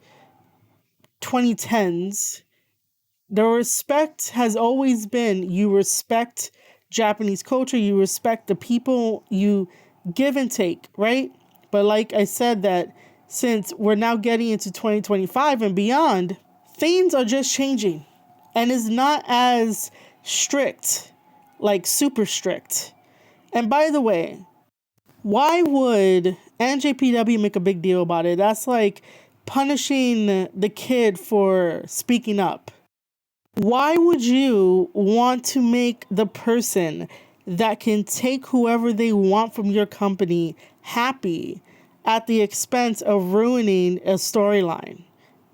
2010s, the respect has always been, you respect Japanese culture, you respect the people, you give and take, right? But like I said, that since we're now getting into 2025 and beyond, things are just changing. And it's not as strict, like super strict. And by the way, why would NJPW make a big deal about it? That's like punishing the kid for speaking up. Why would you want to make the person that can take whoever they want from your company happy at the expense of ruining a storyline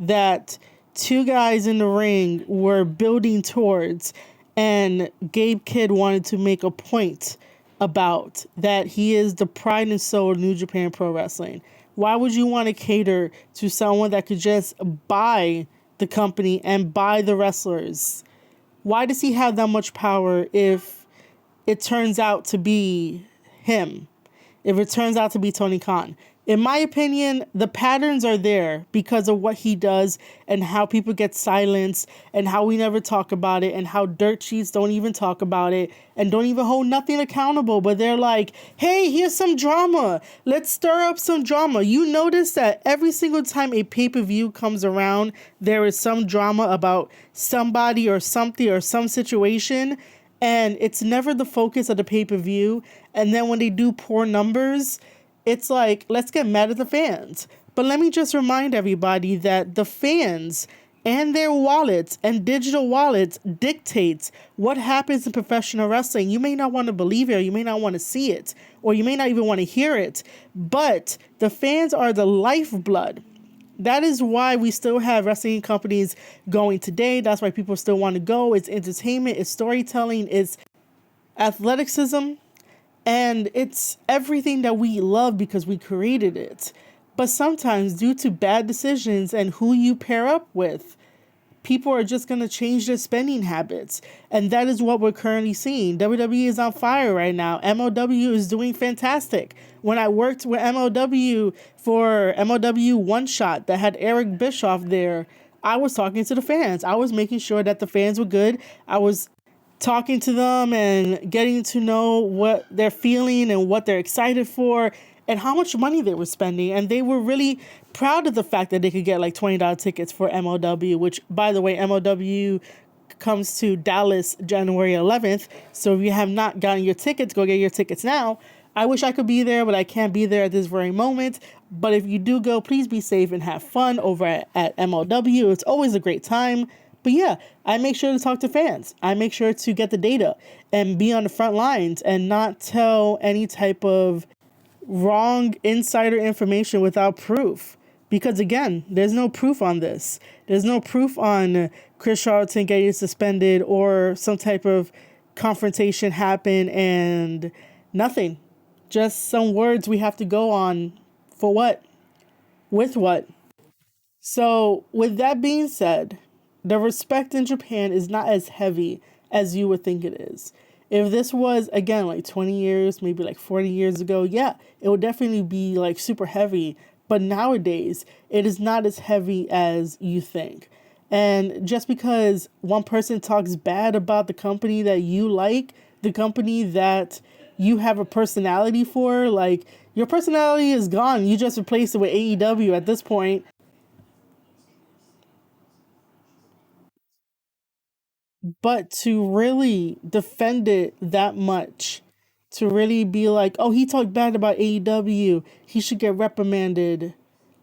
that two guys in the ring were building towards, and Gabe Kidd wanted to make a point about that he is the pride and soul of New Japan Pro Wrestling? Why would you want to cater to someone that could just buy the company and buy the wrestlers? Why does he have that much power if it turns out to be him? If it turns out to be Tony Khan? In my opinion, the patterns are there because of what he does and how people get silenced and how we never talk about it and how dirt sheets don't even talk about it and don't even hold nothing accountable. But they're like, hey, here's some drama. Let's stir up some drama. You notice that every single time a pay-per-view comes around, there is some drama about somebody or something or some situation. And it's never the focus of the pay-per-view. And then when they do poor numbers, it's like, let's get mad at the fans. But let me just remind everybody that the fans and their wallets and digital wallets dictates what happens in professional wrestling. You may not want to believe it, or you may not want to see it, or you may not even want to hear it. But the fans are the lifeblood. That is why we still have wrestling companies going today. That's why people still want to go. It's entertainment, it's storytelling, it's athleticism. And it's everything that we love because we created it. But sometimes, due to bad decisions and who you pair up with, people are just going to change their spending habits. And that is what we're currently seeing. WWE is on fire right now. MLW is doing fantastic. When I worked with MLW for MLW One Shot that had Eric Bischoff there, I was talking to the fans. I was making sure that the fans were good. I was talking to them and getting to know what they're feeling and what they're excited for and how much money they were spending. And they were really proud of the fact that they could get like $20 tickets for MLW, which, by the way, MLW comes to Dallas January 11th. So if you have not gotten your tickets, go get your tickets now. I wish I could be there, but I can't be there at this very moment. But if you do go, please be safe and have fun over at MLW. It's always a great time. But yeah, I make sure to talk to fans. I make sure to get the data and be on the front lines and not tell any type of wrong insider information without proof. Because again, there's no proof on this. There's no proof on Chris Charlton getting suspended or some type of confrontation happen and nothing. Just some words we have to go on for what? With what? So with that being said, the respect in Japan is not as heavy as you would think it is. If this was, again, like 20 years, maybe like 40 years ago, yeah, it would definitely be like super heavy. But nowadays, it is not as heavy as you think. And just because one person talks bad about the company that you like, the company that you have a personality for, like, your personality is gone. You just replaced it with AEW at this point. But to really defend it that much, to really be like, oh, he talked bad about AEW, he should get reprimanded.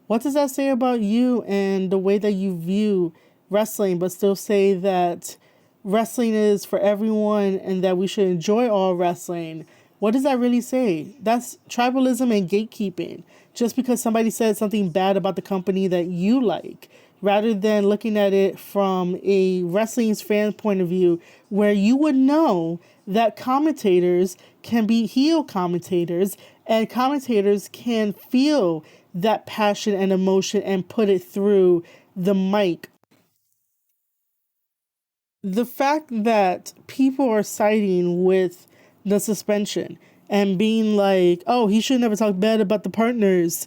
What does that say about you and the way that you view wrestling, but still say that wrestling is for everyone and that we should enjoy all wrestling, what does that really say? That's tribalism and gatekeeping. Just because somebody said something bad about the company that you like, rather than looking at it from a wrestling's fan point of view, where you would know that commentators can be heel commentators and commentators can feel that passion and emotion and put it through the mic. The fact that people are siding with the suspension and being like, oh, he should never talk bad about the partners,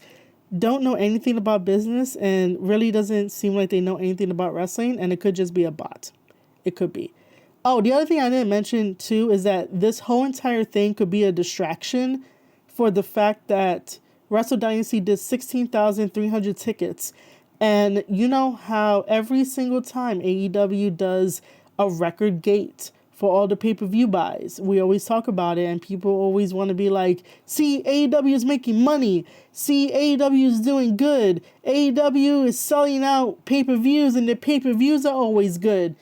don't know anything about business and really doesn't seem like they know anything about wrestling, and it could just be a bot. It could be. Oh, the other thing I didn't mention too is that this whole entire thing could be a distraction for the fact that Wrestle Dynasty did 16,300 tickets. And you know how every single time AEW does a record gate for all the pay-per-view buys, we always talk about it and people always want to be like, see, AEW is making money. See, AEW is doing good. AEW is selling out pay-per-views and the pay-per-views are always good.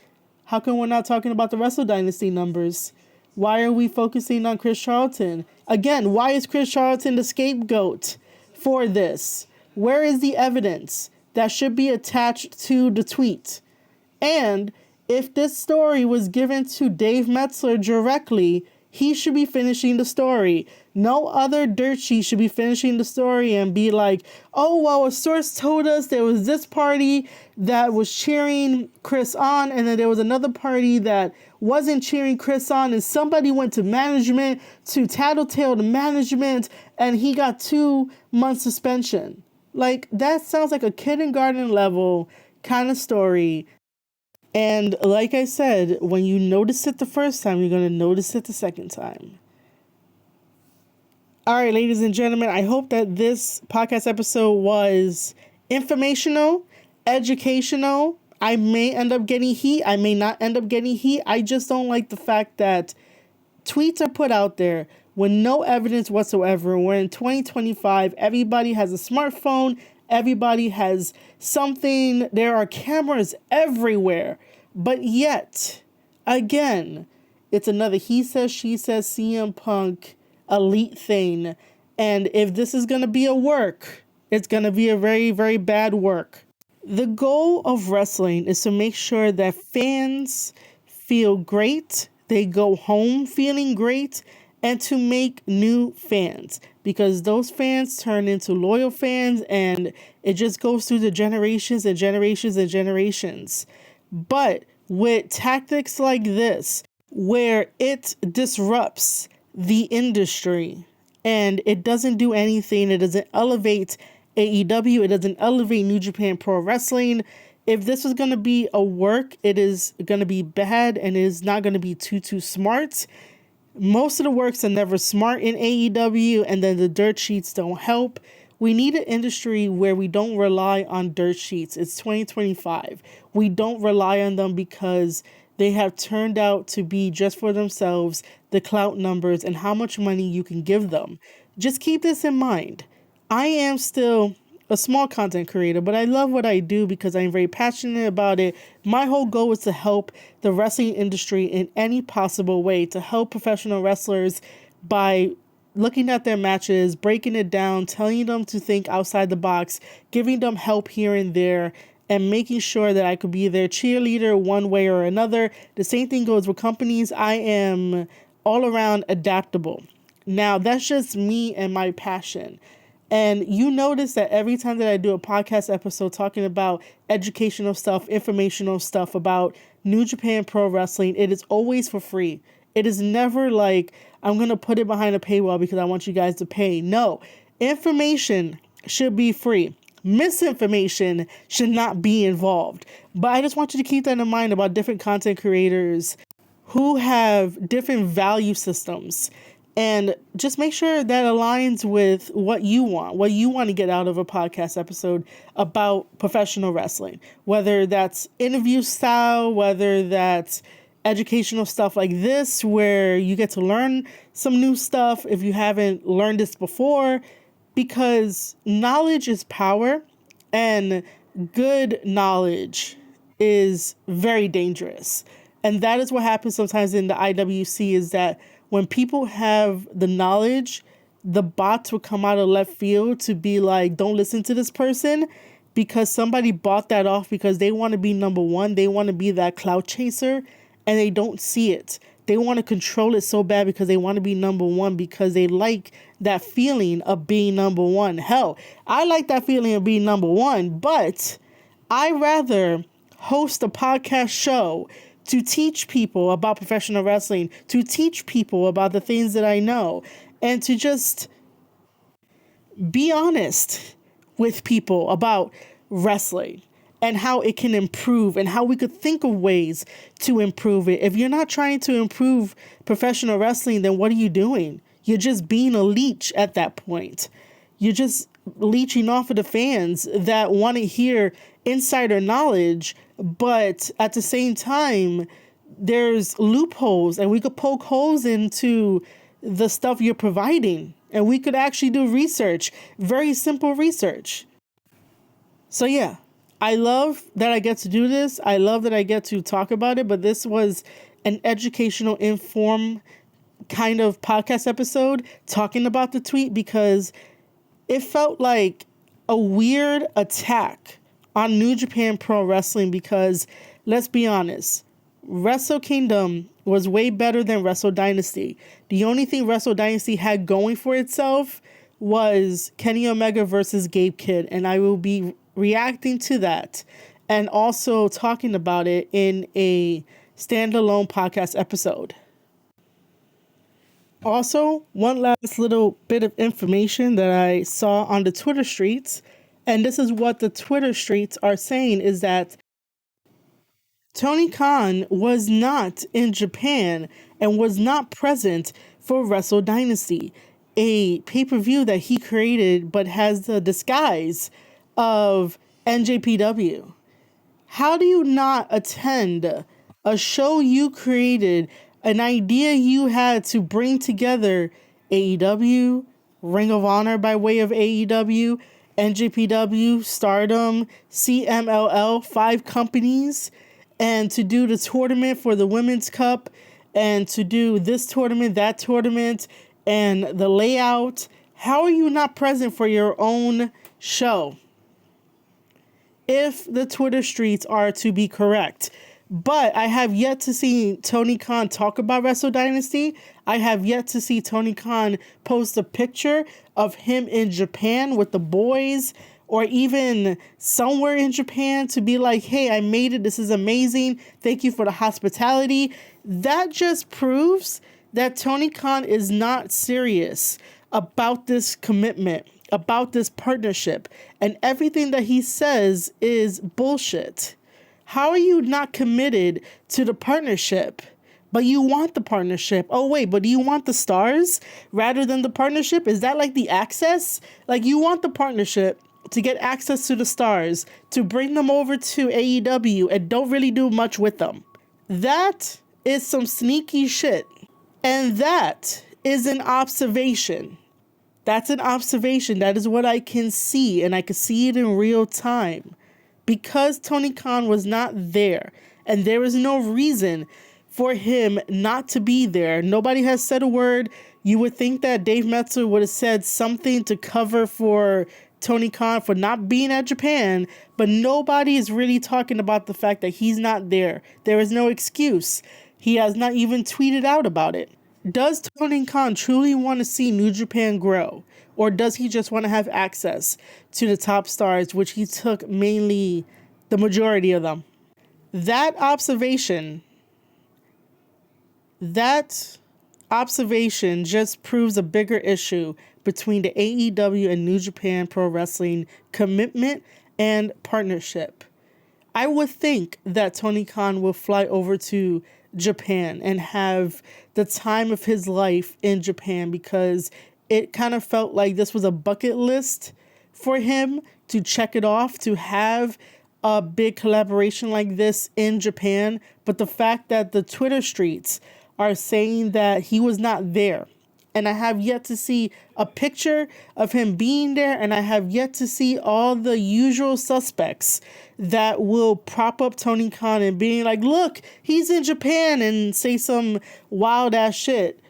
How come we're not talking about the Wrestle Dynasty numbers? Why are we focusing on Chris Charlton? Again, why is Chris Charlton the scapegoat for this? Where is the evidence that should be attached to the tweet? And if this story was given to Dave Meltzer directly, he should be finishing the story. No other dirt sheet should be finishing the story and be like, oh, well, a source told us there was this party that was cheering Chris on, and then there was another party that wasn't cheering Chris on, and somebody went to management to tattletale the management, and he got 2 months suspension. Like, that sounds like a kindergarten level kind of story. And like I said, when you notice it the first time, you're going to notice it the second time. All right, ladies and gentlemen, I hope that this podcast episode was informational, educational. I may end up getting heat. I may not end up getting heat. I just don't like the fact that tweets are put out there with no evidence whatsoever. We're in 2025. Everybody has a smartphone. Everybody has something. There are cameras everywhere. But yet, again, it's another he says, she says, CM Punk elite thing. And if this is going to be a work, it's going to be a very, very bad work. The goal of wrestling is to make sure that fans feel great, they go home feeling great, and to make new fans, because those fans turn into loyal fans and it just goes through the generations and generations and generations. But with tactics like this, where it disrupts the industry and it doesn't do anything, it doesn't elevate AEW, it doesn't elevate New Japan Pro Wrestling. If this was going to be a work, it is going to be bad and it is not going to be too smart. Most of the works are never smart in AEW, and then the dirt sheets don't help. We need an industry where we don't rely on dirt sheets. It's 2025. We don't rely on them because they have turned out to be just for themselves, the clout numbers and how much money you can give them. Just keep this in mind. I am still a small content creator, but I love what I do because I'm very passionate about it. My whole goal is to help the wrestling industry in any possible way, to help professional wrestlers by looking at their matches, breaking it down, telling them to think outside the box, giving them help here and there, and making sure that I could be their cheerleader one way or another. The same thing goes with companies. I am all around adaptable. Now, that's just me and my passion. And you notice that every time that I do a podcast episode talking about educational stuff, informational stuff about New Japan Pro Wrestling, it is always for free. It is never like I'm going to put it behind a paywall because I want you guys to pay. No, information should be free. Misinformation should not be involved. But I just want you to keep that in mind about different content creators who have different value systems. And just make sure that aligns with what you want to get out of a podcast episode about professional wrestling. Whether that's interview style, whether that's educational stuff like this, where you get to learn some new stuff if you haven't learned this before. Because knowledge is power, and good knowledge is very dangerous. And that is what happens sometimes in the IWC, is that when people have the knowledge, the bots will come out of left field to be like, don't listen to this person, because somebody bought that off because they want to be number one. They want to be that clout chaser, and they don't see it. They want to control it so bad because they want to be number one, because they like that feeling of being number one. Hell, I like that feeling of being number one, but I rather host a podcast show to teach people about professional wrestling, to teach people about the things that I know, and to just be honest with people about wrestling and how it can improve and how we could think of ways to improve it. If you're not trying to improve professional wrestling, then what are you doing? You're just being a leech at that point. You're just leeching off of the fans that want to hear insider knowledge, but at the same time, there's loopholes, and we could poke holes into the stuff you're providing, and we could actually do research, very simple research. So yeah, I love that I get to do this. I love that I get to talk about it, but this was an educational, informed kind of podcast episode talking about the tweet, because it felt like a weird attack on New Japan Pro Wrestling, because let's be honest, Wrestle Kingdom was way better than Wrestle Dynasty. The only thing Wrestle Dynasty had going for itself was Kenny Omega versus Gabe Kidd, and I will be reacting to that and also talking about it in a standalone podcast episode. Also, one last little bit of information that I saw on the Twitter streets, and this is what the Twitter streets are saying, is that Tony Khan was not in Japan and was not present for Wrestle Dynasty, a pay-per-view that he created but has the disguise of NJPW. How do you not attend a show you created, an idea you had to bring together AEW, Ring of Honor by way of AEW, NJPW, Stardom, CMLL, 5 companies, and to do the tournament for the Women's Cup, and to do this tournament, that tournament, and the layout? How are you not present for your own show? If the Twitter streets are to be correct. But I have yet to see Tony Khan talk about Wrestle Dynasty. I have yet to see Tony Khan post a picture of him in Japan with the boys, or even somewhere in Japan to be like, hey, I made it. This is amazing. Thank you for the hospitality. That just proves that Tony Khan is not serious about this commitment, about this partnership, and everything that he says is bullshit. How are you not committed to the partnership? But you want the partnership. Oh, wait, but do you want the stars rather than the partnership? Is that like the access? Like, you want the partnership to get access to the stars, to bring them over to AEW and don't really do much with them. That is some sneaky shit. And that is an observation. That's an observation. That is what I can see, and I can see it in real time. Because Tony Khan was not there, and there is no reason for him not to be there. Nobody has said a word. You would think that Dave Meltzer would have said something to cover for Tony Khan for not being at Japan, but nobody is really talking about the fact that he's not there. There is no excuse. He has not even tweeted out about it. Does Tony Khan truly want to see New Japan grow? Or does he just want to have access to the top stars, which he took mainly the majority of them? That observation just proves a bigger issue between the AEW and New Japan Pro Wrestling commitment and partnership. I would think that Tony Khan will fly over to Japan and have the time of his life in Japan, because it kind of felt like this was a bucket list for him to check it off, to have a big collaboration like this in Japan. But the fact that the Twitter streets are saying that he was not there And I have yet to see a picture of him being there. And I have yet to see all the usual suspects that will prop up Tony Khan and being like, look, he's in Japan, and say some wild ass shit.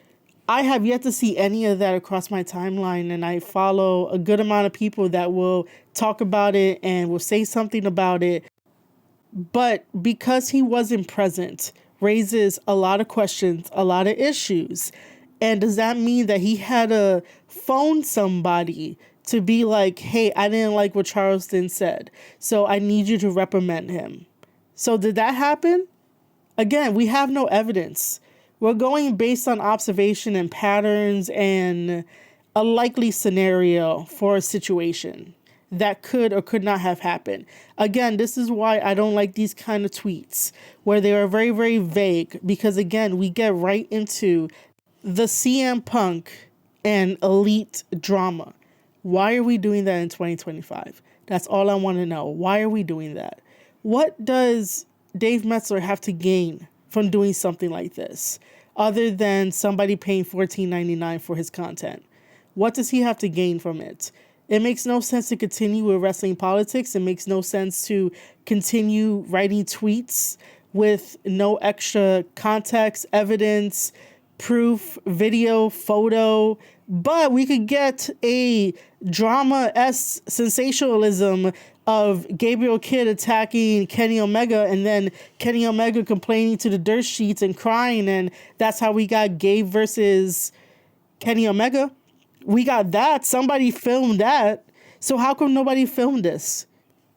I have yet to see any of that across my timeline, and I follow a good amount of people that will talk about it and will say something about it. But because he wasn't present, raises a lot of questions, a lot of issues. And does that mean that he had to phone somebody to be like, hey, I didn't like what Charleston said, so I need you to reprimand him? So did that happen? Again, we have no evidence. We're going based on observation and patterns and a likely scenario for a situation that could or could not have happened. Again, this is why I don't like these kind of tweets where they are very, very vague, because again, we get right into the CM Punk and Elite drama. Why are we doing that in 2025? That's all I want to know. Why are we doing that? What does Dave Meltzer have to gain from doing something like this, other than somebody paying $14.99 for his content? What does he have to gain from it? It makes no sense to continue with wrestling politics. It makes no sense to continue writing tweets with no extra context, evidence, proof, video, photo. But we could get a drama-esque sensationalism of Gabriel Kidd attacking Kenny Omega, and then Kenny Omega complaining to the dirt sheets and crying, and that's how we got Gabe versus Kenny Omega. We got that. Somebody filmed that. So how come nobody filmed this?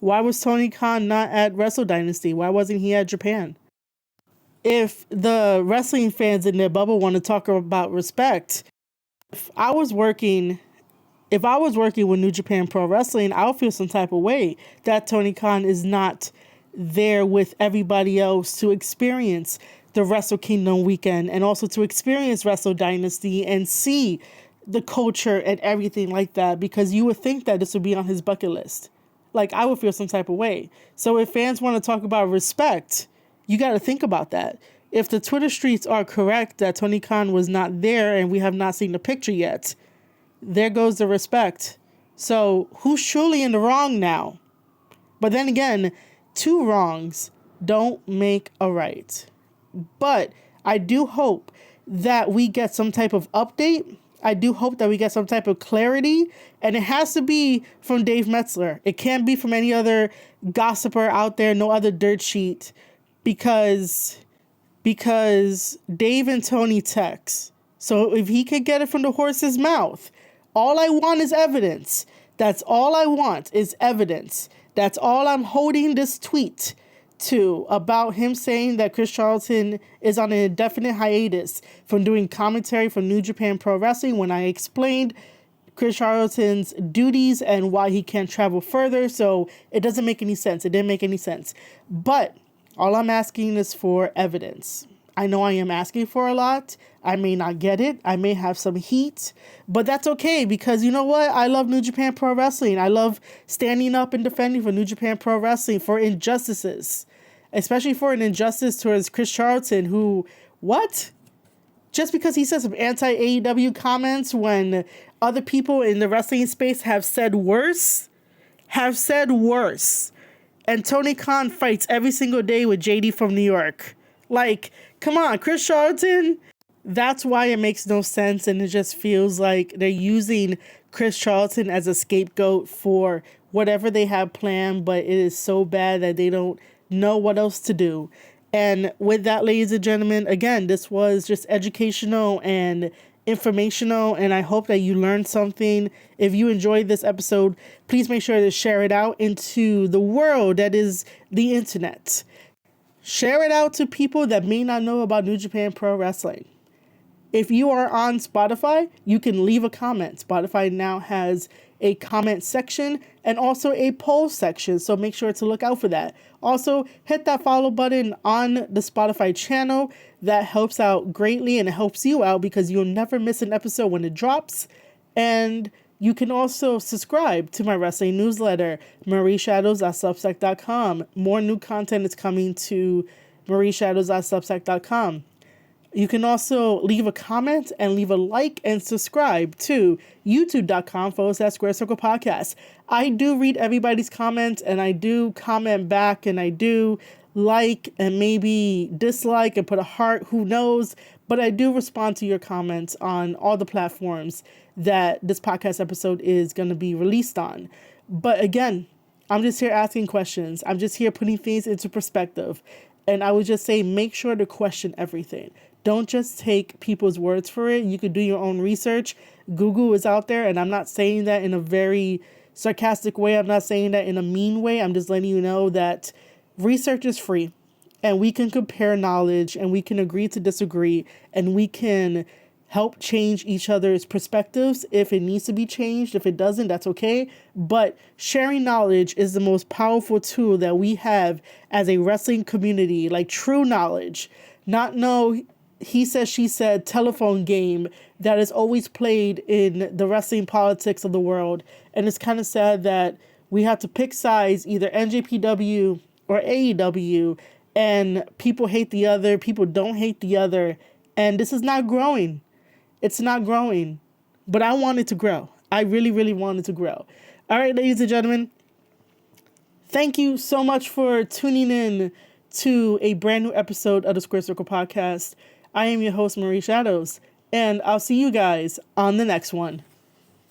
Why was Tony Khan not at Wrestle Dynasty? Why wasn't he at Japan? If the wrestling fans in their bubble want to talk about respect, if I was working with New Japan Pro Wrestling, I would feel some type of way that Tony Khan is not there with everybody else to experience the Wrestle Kingdom weekend and also to experience Wrestle Dynasty and see the culture and everything like that, because you would think that this would be on his bucket list. Like, I would feel some type of way. So if fans want to talk about respect, you got to think about that. If the Twitter streets are correct that Tony Khan was not there and we have not seen the picture yet, there goes the respect. So who's truly in the wrong now? But then again, two wrongs don't make a right. But I do hope that we get some type of update. I do hope that we get some type of clarity, and it has to be from Dave Meltzer. It can't be from any other gossiper out there, no other dirt sheet, because Dave and Tony text. So if he could get it from the horse's mouth, all I want is evidence. That's all I want is evidence. That's all I'm holding this tweet to, about him saying that Chris Charlton is on an indefinite hiatus from doing commentary for New Japan Pro Wrestling, when I explained Chris Charlton's duties and why he can't travel further. So it doesn't make any sense. It didn't make any sense. But all I'm asking is for evidence. I know I am asking for a lot. I may not get it. I may have some heat, but that's okay, because you know what? I love New Japan Pro Wrestling. I love standing up and defending for New Japan Pro Wrestling for injustices, especially for an injustice towards Chris Charlton, who, what? Just because he said some anti-AEW comments when other people in the wrestling space have said worse. And Tony Khan fights every single day with JD from New York. Like, come on, Chris Charlton. That's why it makes no sense, and it just feels like they're using Chris Charlton as a scapegoat for whatever they have planned, but it is so bad that they don't know what else to do. And with that, ladies and gentlemen, again, this was just educational and informational, and I hope that you learned something. If you enjoyed this episode, please make sure to share it out into the world that is the internet. Share it out to people that may not know about New Japan Pro Wrestling. If you are on Spotify, you can leave a comment. Spotify now has a comment section and also a poll section, so make sure to look out for that. Also, hit that follow button on the Spotify channel. That helps out greatly, and it helps you out because you'll never miss an episode when it drops. And you can also subscribe to my wrestling newsletter, marieshadows.substack.com. More new content is coming to marieshadows.substack.com. You can also leave a comment and leave a like and subscribe to youtube.com/Square Circle Podcast. I do read everybody's comments, and I do comment back, and I do like and maybe dislike and put a heart, who knows, but I do respond to your comments on all the platforms that this podcast episode is going to be released on. But again, I'm just here asking questions. I'm just here putting things into perspective. And I would just say, make sure to question everything. Don't just take people's words for it. You could do your own research. Google is out there, and I'm not saying that in a very sarcastic way. I'm not saying that in a mean way. I'm just letting you know that research is free, and we can compare knowledge, and we can agree to disagree, and we can help change each other's perspectives if it needs to be changed. If it doesn't, that's okay. But sharing knowledge is the most powerful tool that we have as a wrestling community, like true knowledge, not no he said, she said telephone game that is always played in the wrestling politics of the world. And it's kind of sad that we have to pick sides, either NJPW or AEW, and people hate the other, people don't hate the other, and this is not growing. It's not growing, but I want it to grow. I really, really want it to grow. All right, ladies and gentlemen, thank you so much for tuning in to a brand new episode of the Square Circle Podcast. I am your host, Marie Shadows, and I'll see you guys on the next one.